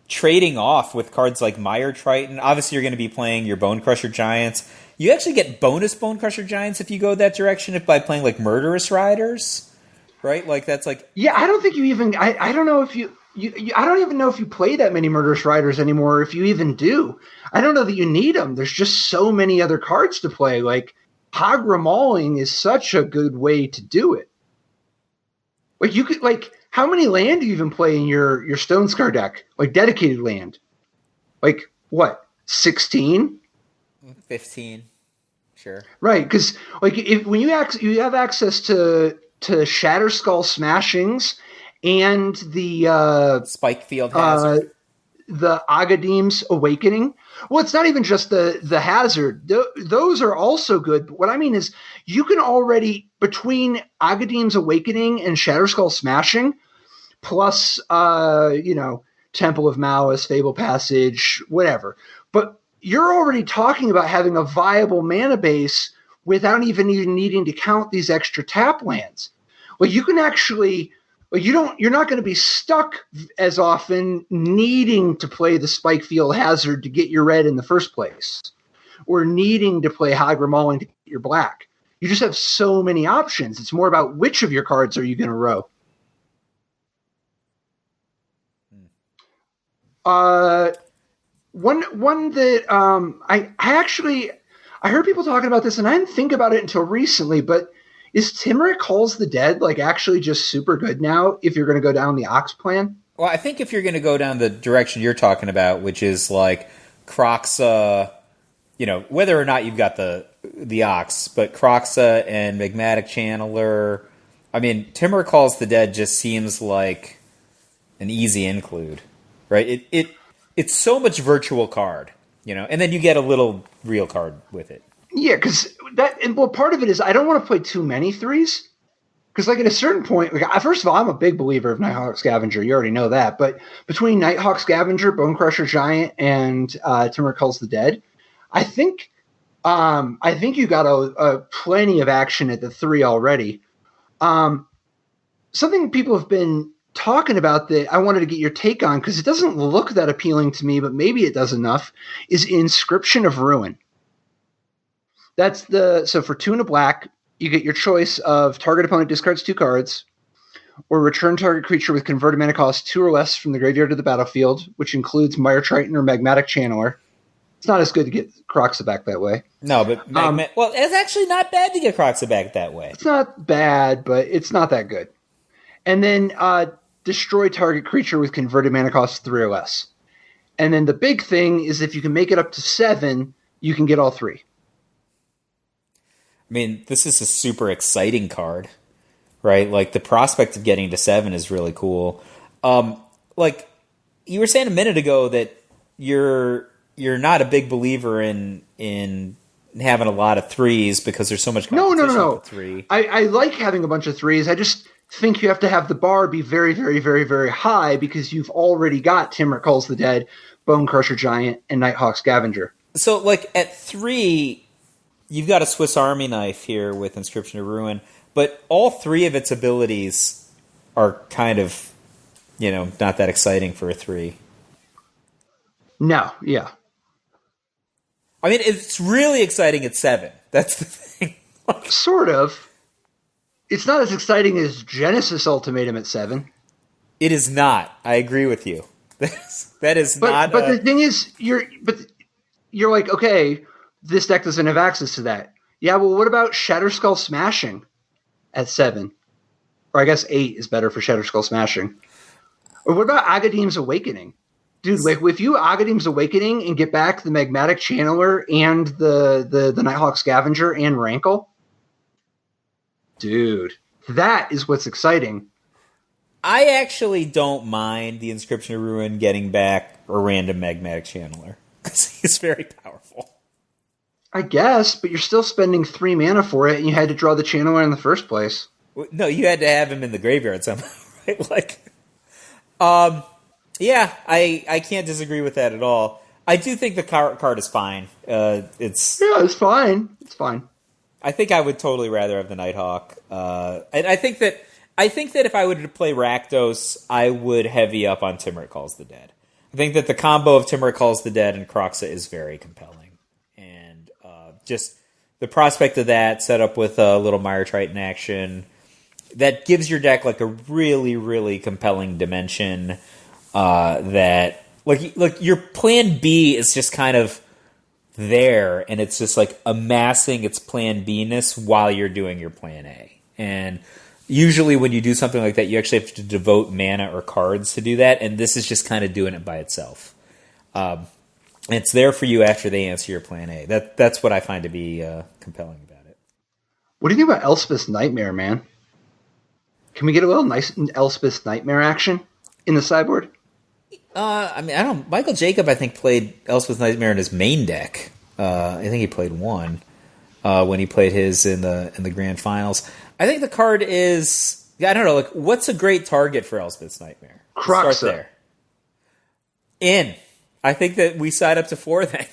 trading off with cards like Mire Triton, obviously you're going to be playing your Bonecrusher Giants. You actually get bonus Bonecrusher Giants if you go that direction by playing, Murderous Riders, right? That's Yeah, I don't think you even... I don't know if you I don't even know if you play that many Murderous Riders anymore, or if you even do. I don't know that you need them. There's just so many other cards to play. Hagra Mauling is such a good way to do it. You could, how many land do you even play in your Stonescar deck? Dedicated land? What? 16? 15. Sure. Right, because when you have access to Shatterskull Smashings and the Spike Field Hazard. the Agadim's Awakening. Well, it's not even just the hazard. Those are also good. But what I mean is you can already, between Agadim's Awakening and Shatterskull Smashing, plus, Temple of Malice, Fable Passage, whatever. But you're already talking about having a viable mana base without even needing to count these extra tap lands. Well, you can actually... you're not going to be stuck as often needing to play the Spikefield Hazard to get your red in the first place, or needing to play Hagra Mauling to get your black. You just have so many options. It's more about which of your cards are you going to row. One that I heard people talking about this, and I didn't think about it until recently, but is Timmerick Calls the Dead actually just super good now if you're going to go down the Ox plan? Well, I think if you're going to go down the direction you're talking about, which is Kroxa, whether or not you've got the Ox, but Kroxa and Magmatic Channeler, I mean, Timmerick Calls the Dead just seems like an easy include, right? It's so much virtual card, and then you get a little real card with it. Yeah, because part of it is I don't want to play too many threes. Because, at a certain point, first of all, I'm a big believer of Nighthawk Scavenger. You already know that. But between Nighthawk Scavenger, Bonecrusher Giant, and Timmerick Calls the Dead, I think you got a plenty of action at the 3 already. Something people have been talking about that I wanted to get your take on, because it doesn't look that appealing to me, but maybe it does enough, is Inscription of Ruin. So for 2 and a black, you get your choice of target opponent discards 2 cards, or return target creature with converted mana cost 2 or less from the graveyard to the battlefield, which includes Mire Triton or Magmatic Channeler. It's not as good to get Kroxa back that way. No, but it's actually not bad to get Kroxa back that way. It's not bad, but it's not that good. And then destroy target creature with converted mana cost 3 or less. And then the big thing is if you can make it up to 7, you can get all 3. I mean, this is a super exciting card, right? The prospect of getting to 7 is really cool. You were saying a minute ago that you're not a big believer in having a lot of 3s because there's so much competition with 3. I like having a bunch of 3s. I just think you have to have the bar be very, very, very, very high because you've already got Timmerick Calls the Dead, Bonecrusher Giant, and Nighthawk Scavenger. So, at 3... you've got a Swiss Army knife here with Inscription of Ruin, but all 3 of its abilities are kind of, not that exciting for a 3. No, yeah. I mean, it's really exciting at 7. That's the thing. Sort of. It's not as exciting as Genesis Ultimatum at 7. It is not. I agree with you. That is not. But the thing is, you're like, okay, this deck doesn't have access to that. Yeah, well, what about Shatterskull Smashing at 7? Or I guess 8 is better for Shatterskull Smashing. Or what about Agadim's Awakening? Dude, if you Agadim's Awakening and get back the Magmatic Channeler and the Nighthawk Scavenger and Rankle, dude, that is what's exciting. I actually don't mind the Inscription of Ruin getting back a random Magmatic Channeler, because he's very powerful. I guess, but you're still spending 3 mana for it, and you had to draw the Channeler in the first place. No, you had to have him in the graveyard somehow, right? Yeah, I can't disagree with that at all. I do think the card is fine. It's fine. It's fine. I think I would totally rather have the Nighthawk. And I think that if I were to play Rakdos, I would heavy up on Timmerick Calls the Dead. I think that the combo of Timmerick Calls the Dead and Kroxa is very compelling. And just the prospect of that set up with a little Mire Triton action, that gives your deck a really, really compelling dimension that your plan B is just kind of there, and it's just amassing its plan B-ness while you're doing your plan A. And usually when you do something like that, you actually have to devote mana or cards to do that, and this is just kind of doing it by itself. It's there for you after they answer your plan A. That's what I find to be compelling about it. What do you think about Elspeth's Nightmare, man? Can we get a little nice Elspeth's Nightmare action in the sideboard? I mean, I don't. Michael Jacob, I think, played Elspeth Nightmare in his main deck. I think he played one when he played his in the grand finals. I think the card is. I don't know. Like, what's a great target for Elspeth's Nightmare? Croxa. Start there. I think that we side up to 4 then.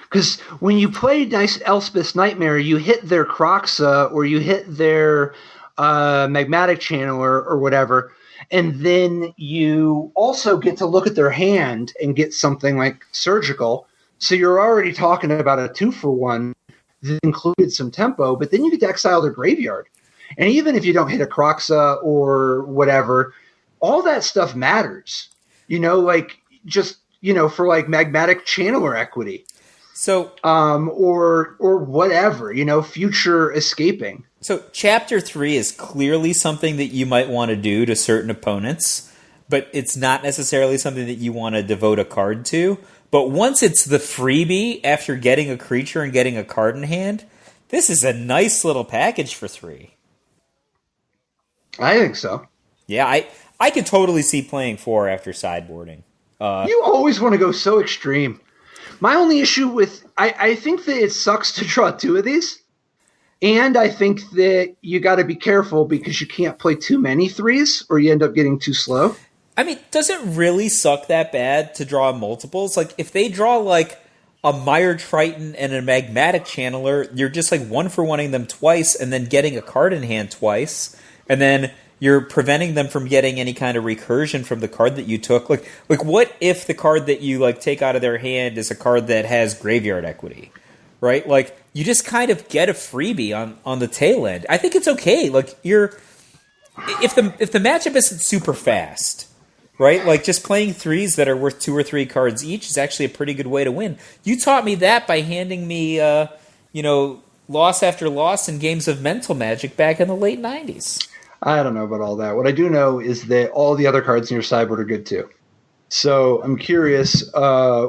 Because when you play nice Elspeth's Nightmare, you hit their Croxa or you hit their Magmatic Channeler or whatever, and then you also get to look at their hand and get something like Surgical. So you're already talking about a 2-for-1 that included some tempo, but then you get to exile their graveyard. And even if you don't hit a Croxa or whatever, all that stuff matters. Like just, for like Magmatic Channeler equity. So, or whatever, future escaping. So Chapter 3 is clearly something that you might want to do to certain opponents, but it's not necessarily something that you want to devote a card to. But once it's the freebie after getting a creature and getting a card in hand, this is a nice little package for 3. I think so. Yeah, I could totally see playing 4 after sideboarding. You always want to go so extreme. My only issue with... I think that it sucks to draw 2 of these. And I think that you got to be careful because you can't play too many 3s or you end up getting too slow. I mean, does it really suck that bad to draw multiples? Like, if they draw, like, a Mire Triton and a Magmatic Channeler, you're just, like, 1-for-1ing them twice and then getting a card in hand twice. And then you're preventing them from getting any kind of recursion from the card that you took. Like what if the card that you, like, take out of their hand is a card that has graveyard equity? Right? Like, you just kind of get a freebie on the tail end. I think it's okay. Like, if the matchup isn't super fast, right? Like, just playing 3s that are worth 2 or 3 cards each is actually a pretty good way to win. You taught me that by handing me, loss after loss in games of Mental Magic back in the late 90s. I don't know about all that. What I do know is that all the other cards in your sideboard are good too. So I'm curious,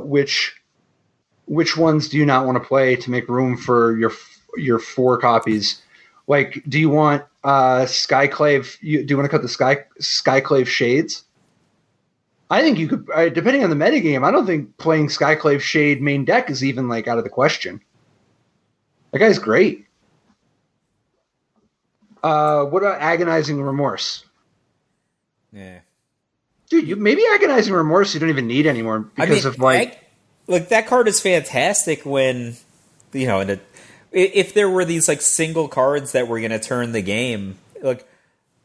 which ones do you not want to play to make room for your 4 copies? Like, do you want Skyclave? Do you want to cut the Skyclave Shades? I think you could, depending on the metagame, I don't think playing Skyclave Shade main deck is even, like, out of the question. That guy's great. What about Agonizing Remorse? Yeah. Dude, maybe Agonizing Remorse you don't even need anymore because of, like... Like, that card is fantastic when, if there were these, like, single cards that were going to turn the game. Like,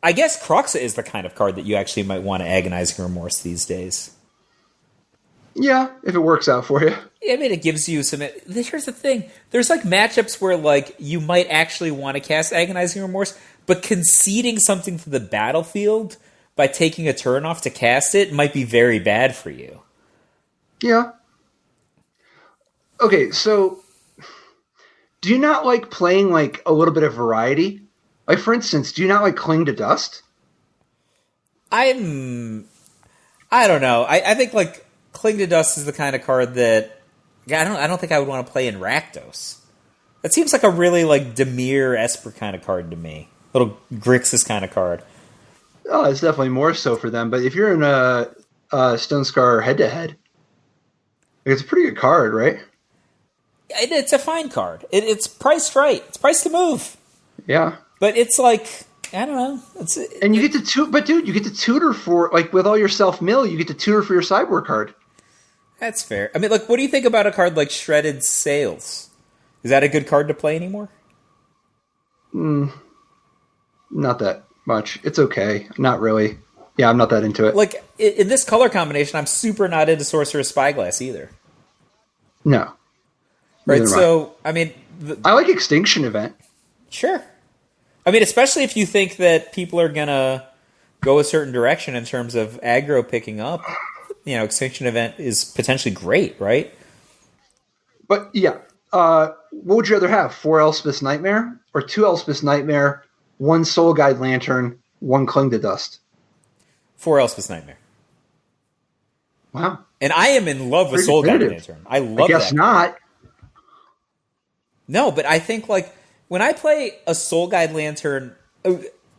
I guess Croxa is the kind of card that you actually might want to Agonizing Remorse these days. Yeah, if it works out for you. I mean, it gives you some... Here's the thing. There's, like, matchups where, like, you might actually want to cast Agonizing Remorse, but conceding something to the battlefield by taking a turn off to cast it might be very bad for you. Yeah. Okay, so do you not like playing, like, a little bit of variety? Like, for instance, do you not like Cling to Dust? I don't know. I think, like, Cling to Dust is the kind of card that I don't think I would want to play in Rakdos. That seems like a really, like, Dimir Esper kind of card to me. Little Grixis kind of card. Oh, it's definitely more so for them. But if you're in a Stone Scar head-to-head, it's a pretty good card, right? It's a fine card. It's priced right. It's priced to move. Yeah. But it's like, I don't know. And you get to but dude, you get to tutor for, like, with all your self-mill, you get to tutor for your sideboard card. That's fair. I mean, like, what do you think about a card like Shredded Sails? Is that a good card to play anymore? Not that much. It's okay. Not really. Yeah, I'm not that into it. Like, in this color combination, I'm super not into Sorcerer's Spyglass either. No. Right, so, I mean... I like Extinction Event. Sure. I mean, especially if you think that people are going to go a certain direction in terms of aggro picking up. Extinction Event is potentially great, right? But, yeah. What would you rather have? 4 Elspeth's Nightmare? Or 2 Elspeth's Nightmare, 1 Soul Guide Lantern, 1 Cling to Dust? 4 Elspeth's Nightmare. Wow. And I am in love with Soul Guide Lantern. I love that. I guess not. No, but I think, like, when I play a Soul Guide Lantern,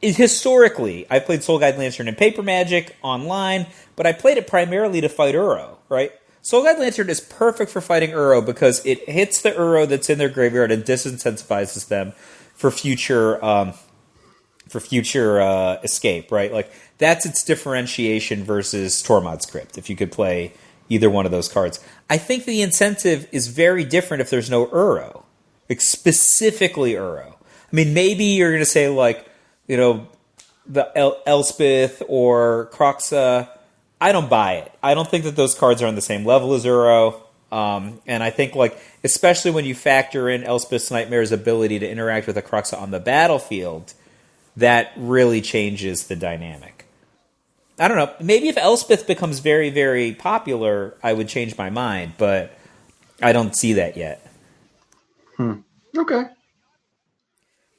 historically, I played Soul Guide Lantern and Paper Magic online, but I played it primarily to fight Uro, right? Soul Guide Lantern is perfect for fighting Uro because it hits the Uro that's in their graveyard and disincentivizes them for future escape, right? Like, that's its differentiation versus Tormod's Crypt, if you could play either one of those cards. I think the incentive is very different if there's no Uro. Like, specifically Uro. I mean, maybe you're going to say, like, the Elspeth or Croxa. I don't buy it. I don't think that those cards are on the same level as Uro. And I think, like, especially when you factor in Elspeth's Nightmare's ability to interact with a Croxa on the battlefield, that really changes the dynamic. I don't know. Maybe if Elspeth becomes very, very popular, I would change my mind, but I don't see that yet. Okay.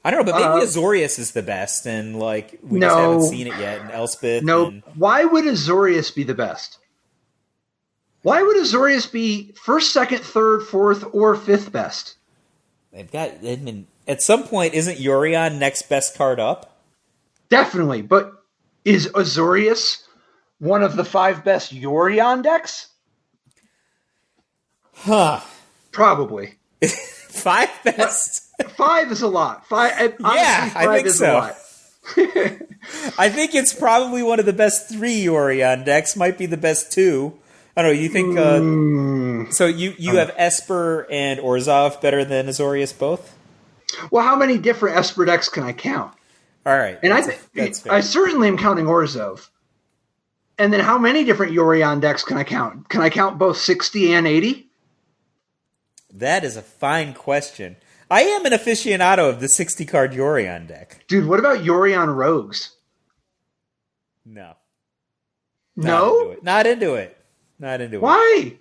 I don't know, but maybe Azorius is the best, and like we just haven't seen it yet. And Elspeth. No. Why would Azorius be the best? Why would Azorius be first, second, third, fourth, or fifth best? At some point, isn't Yorion next best card up? Definitely, but is Azorius one of the 5 best Yorion decks? Huh. Probably. 5 best. 5 is a lot. 5. Yeah, I think so. A lot. I think it's probably one of the best 3 Yorion decks. Might be the best 2. I don't know. You think? So you have Esper and Orzhov better than Azorius both? Well, how many different Esper decks can I count? All right, and I certainly am counting Orzhov. And then how many different Yorion decks can I count? Can I count both 60 and 80? That is a fine question. I am an aficionado of the 60-card Yorion deck. Dude, what about Yorion Rogues? No. No? Not into it. Why?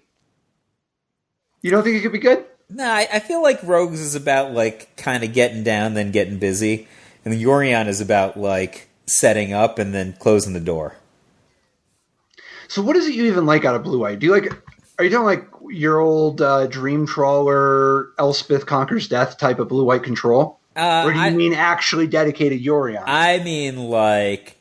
You don't think it could be good? No, I feel like Rogues is about, like, kind of getting down, then getting busy. And the Yorion is about, like, setting up and then closing the door. So what is it you even like out of Blue Eye? Are you talking like your old Dream Trawler, Elspeth Conquers Death type of blue-white control? Or do you mean actually dedicated Yorion? I mean, like,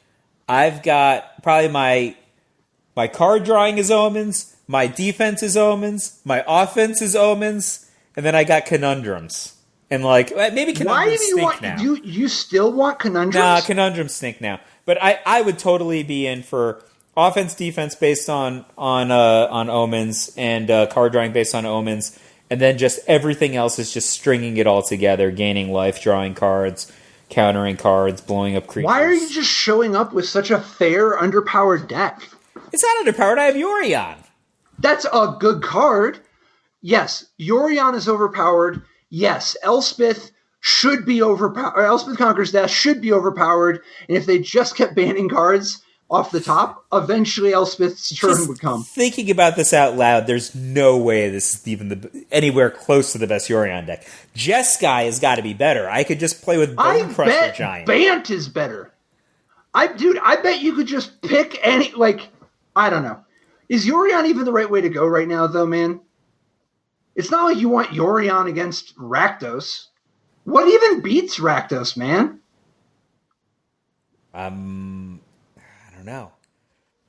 I've got probably my card drawing is Omens, my defense is Omens, my offense is Omens, and then I got Conundrums. And, like, maybe Conundrums stink now. You still want Conundrums? Nah, Conundrums stink now. But I would totally be in for offense, defense based on Omens, and card drawing based on Omens, and then just everything else is just stringing it all together, gaining life, drawing cards, countering cards, blowing up creatures. Why are you just showing up with such a fair, underpowered deck? It's not underpowered. I have Yorion. That's a good card. Yes, Yorion is overpowered. Yes, Elspeth should be overpowered. Elspeth Conquers Death should be overpowered. And if they just kept banning cards off the top, eventually Elspeth's turn would come. Thinking about this out loud, there's no way this is even anywhere close to the best Yorion deck. Jeskai has got to be better. I could just play with Bone Crusher Giant. Bant is better. I bet you could just pick any, like, I don't know. Is Yorion even the right way to go right now, though, man? It's not like you want Yorion against Rakdos. What even beats Rakdos, man? I don't know.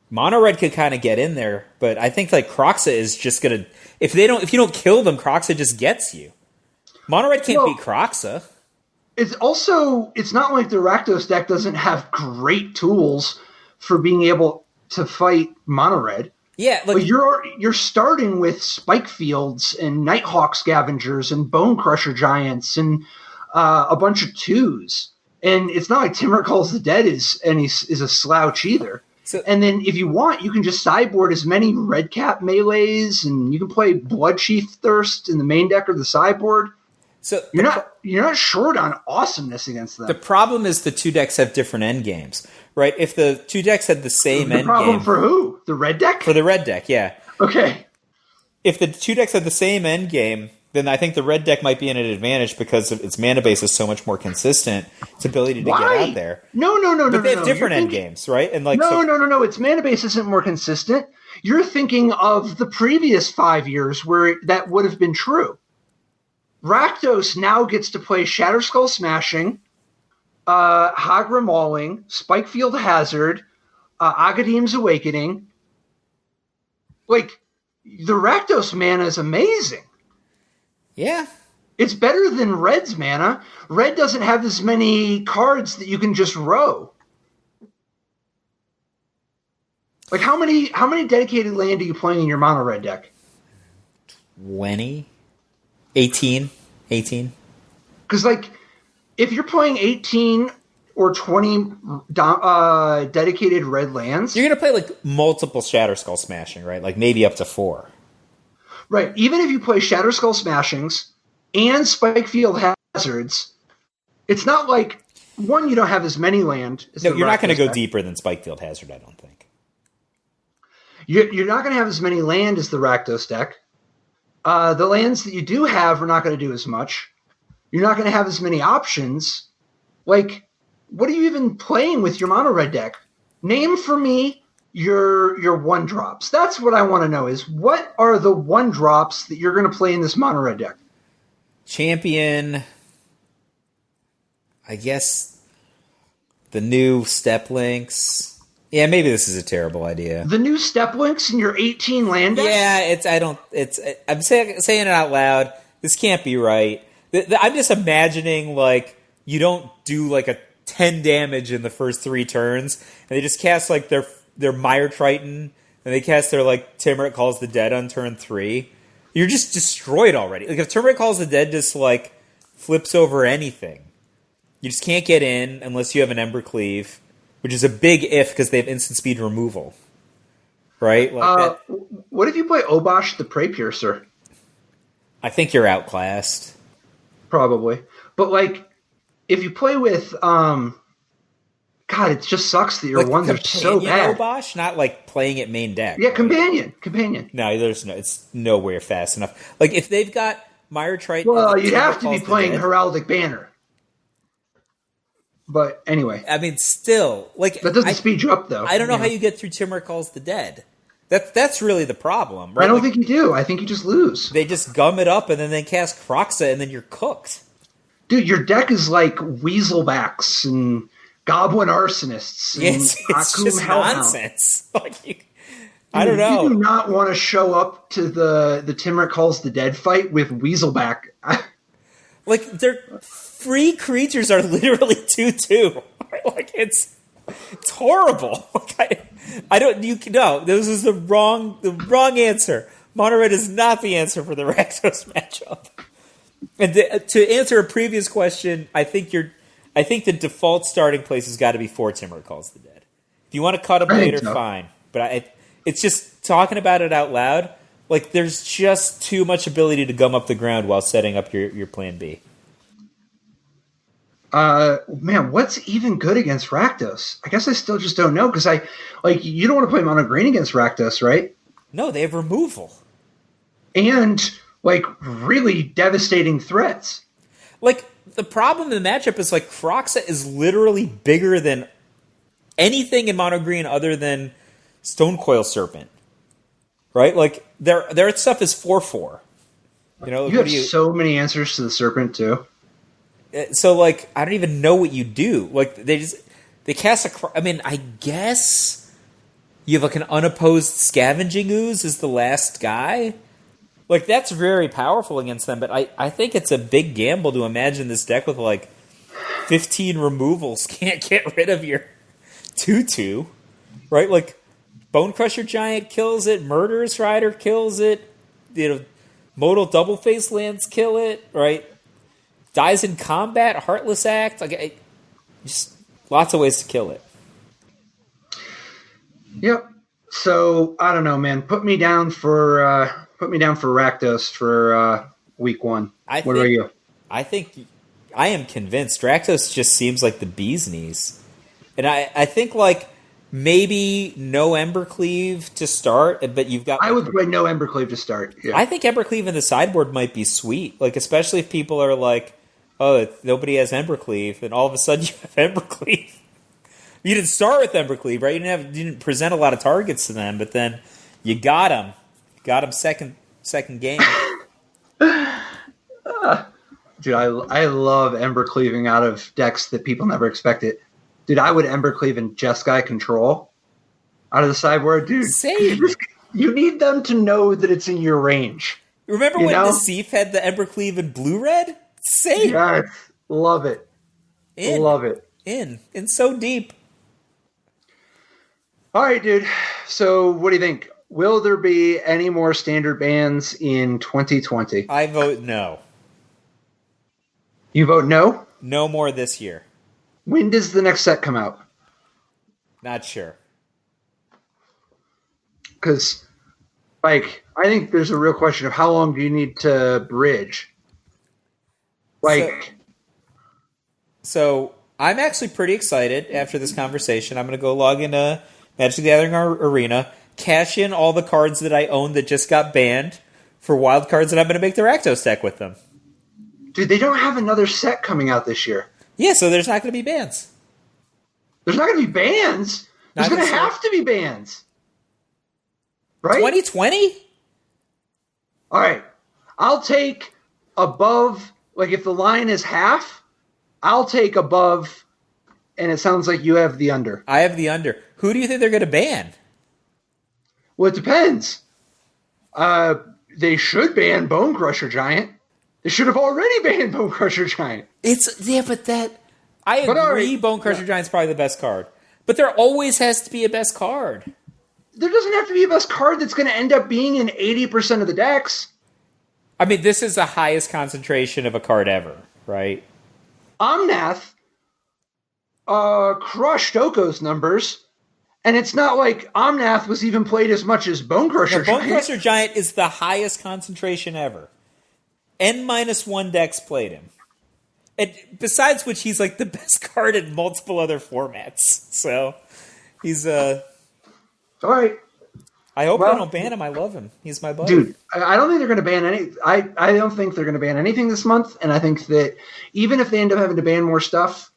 Mono Red could kind of get in there, but I think like Croxa is just gonna if you don't kill them, Croxa just gets you. Mono Red can't beat Croxa. It's not like the Rakdos deck doesn't have great tools for being able to fight Mono Red. Yeah, but you're starting with Spike Fields and Nighthawk Scavengers and Bone Crusher Giants and a bunch of 2s. And it's not like Timur Calls the Dead is a slouch either. And then if you want, you can just sideboard as many Red Cap melees, and you can play Bloodchief Thirst in the main deck or the sideboard. So you're not short on awesomeness against them. The problem is the 2 decks have different end games, right? If the 2 decks had the same end game... The problem for who? The red deck? For the red deck, yeah. Okay. If the 2 decks had the same end game, then I think the red deck might be in an advantage because its mana base is so much more consistent. Its ability to get out there. No. But they have different end games, right? And like no. Its mana base isn't more consistent. You're thinking of the previous 5 years where that would have been true. Rakdos now gets to play Shatterskull Smashing, Hagra Mauling, Spikefield Hazard, Agadim's Awakening. Like, the Rakdos mana is amazing. Yeah. It's better than Red's mana. Red doesn't have as many cards that you can just row. Like, how many dedicated land are you playing in your mono red deck? 20? 18? 18? Because, like, if you're playing 18 or 20 dedicated red lands... You're going to play, like, multiple Shatterskull Smashing, right? Like, maybe up to 4. Right. Even if you play Shatterskull Smashings and Spikefield Hazards, it's not like, one, you don't have as many land. No, you're not going to go deeper than Spikefield Hazard, I don't think. You're not going to have as many land as the Rakdos deck. The lands that you do have are not going to do as much. You're not going to have as many options. Like, what are you even playing with your mono red deck? Name for me your one drops. That's what I want to know, is what are the one drops that you're going to play in this mono red deck? Champion, I guess the new Step Links. Yeah, maybe this is a terrible idea. The new Step Links in your 18 land deck? Yeah, I'm saying it out loud. This can't be right. I'm just imagining, like, you don't do, like, a 10 damage in the first 3 turns, and they just cast, like, their Mire Triton, and they cast their, like, Timurit Calls the Dead on turn 3. You're just destroyed already. Like, if Timurit Calls the Dead just, like, flips over anything, you just can't get in unless you have an Embercleave, which is a big if because they have instant speed removal. Right? Like what if you play Obosh the Prey Piercer? I think you're outclassed. Probably. But, like, if you play with... God, it just sucks that your like ones are so bad. Obosh, not, like, playing it main deck. Yeah, right? Companion. No, it's nowhere fast enough. Like, if they've got Mire Triton... Well, you'd have to be playing Heraldic Banner. But anyway. I mean, still. Like, that doesn't speed you up, though. I don't know how you get through Timurit Calls the Dead. That's really the problem, right? I don't think you do. I think you just lose. They just gum it up, and then they cast Kroxa, and then you're cooked. Dude, your deck is like Weaselbacks and Goblin Arsonists and it's just nonsense. Like, I don't know. You do not want to show up to the Timurit Calls the Dead fight with Weaselback. Like, their free creatures are literally 2/2. Like, it's horrible. Like, I don't. No, this is the wrong answer. Mono red is not the answer for the Rakdos matchup. And to answer a previous question, I think the default starting place has got to be 4 Timurit Calls the Dead. If you want to cut them later, fine. But it's just talking about it out loud. Like, there's just too much ability to gum up the ground while setting up your plan B. Man, what's even good against Rakdos? I guess I still just don't know, because you don't want to play mono green against Rakdos, right? No, they have removal. And, like, really devastating threats. Like, the problem in the matchup is, like, Kroxa is literally bigger than anything in mono green other than Stonecoil Serpent. Right? Like, their stuff is 4/4. You know, you have so many answers to the Serpent, too. So, like, I don't even know what you do. Like, they cast I mean, I guess you have, like, an unopposed Scavenging Ooze as the last guy. Like, that's very powerful against them, but I think it's a big gamble to imagine this deck with, like, 15 removals can't get rid of your 2/2. Right? Like, Bone Crusher Giant kills it, Murderous Rider kills it, you know, Modal Double Face Lands kill it, right? Dies in combat, Heartless Act, like, just lots of ways to kill it. Yep. So I don't know, man. Put me down for Rakdos for week 1. What about you? I think I am convinced Rakdos just seems like the bee's knees, and I think, like, maybe no Embercleave to start, but you've got... I would play no Embercleave to start. Yeah. I think Embercleave in the sideboard might be sweet, like, especially if people are like, oh, nobody has Embercleave, and all of a sudden you have Embercleave. You didn't start with Embercleave, right? You didn't present a lot of targets to them, but then you got them. Got them second game. Dude, I love Ember Cleaving out of decks that people never expected. Dude, I would Ember Cleave in Jeskai Control out of the sideboard. Dude, Same. you need them to know that it's in your range. Remember when Nassif had the Ember Cleave in blue-red? Same. Yes, love it. Love it. In so deep. All right, dude. So what do you think? Will there be any more standard bans in 2020? I vote no. You vote no? No more this year. When does the next set come out? Not sure. Because, like, I think there's a real question of how long do you need to bridge? Like... So I'm actually pretty excited after this conversation. I'm going to go log into Magic the Gathering Arena, cash in all the cards that I own that just got banned for wild cards, and I'm going to make the Rakdos deck with them. Dude, they don't have another set coming out this year. Yeah, so there's not going to be bans. There's not going to be bans? There's going to have to be bans. Right? 2020? All right. I'll take above, like if the line is half, I'll take above, and it sounds like you have the under. I have the under. Who do you think they're going to ban? Well, it depends. They should ban Bone Crusher Giant. They should have already banned Bone Crusher Giant. I agree Bone Crusher Giant's probably the best card. But there always has to be a best card. There doesn't have to be a best card that's going to end up being in 80% of the decks. I mean, this is the highest concentration of a card ever, right? Omnath crushed Oko's numbers, and it's not like Omnath was even played as much as Bone Crusher Giant. Bone Crusher Giant is the highest concentration ever. N-1 decks played him. And besides which, he's like the best card in multiple other formats. So, he's all right. I hope they don't ban him. I love him. He's my buddy. Dude, I don't think they're going to ban any. I don't think they're going to ban anything this month, and I think that even if they end up having to ban more stuff,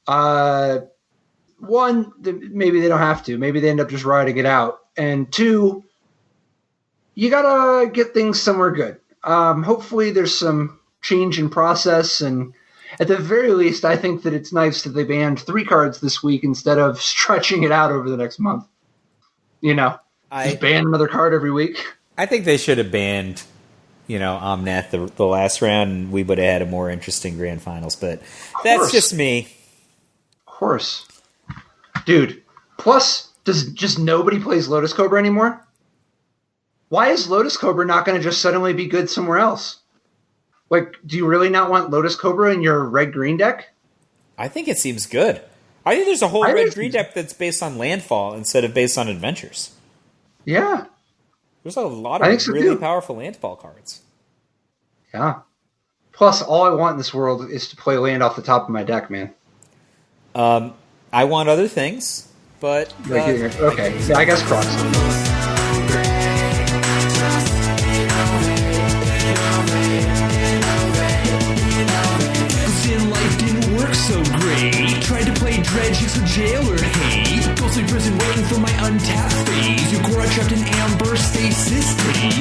one, maybe they don't have to. Maybe they end up just riding it out. And two, you got to get things somewhere good. Hopefully there's some change in process, and at the very least, I think that it's nice that they banned 3 cards this week instead of stretching it out over the next month. You know, just ban another card every week. I think they should have banned, Omnath the last round, and we would have had a more interesting grand finals. But that's just me. Of course. Dude, plus, does just nobody plays Lotus Cobra anymore? Why is Lotus Cobra not going to just suddenly be good somewhere else? Like, do you really not want Lotus Cobra in your red-green deck? I think it seems good. I think there's a whole red-green deck that's based on landfall instead of based on adventures. Yeah. There's a lot of really powerful landfall cards. Yeah. Plus, all I want in this world is to play land off the top of my deck, man. I want other things, but... okay, yeah, I guess Crocs. So great. Tried to play dredge, it's a jailer hate. Ghostly prison waiting for my untapped phase. Your Cora trapped in amber stasis state.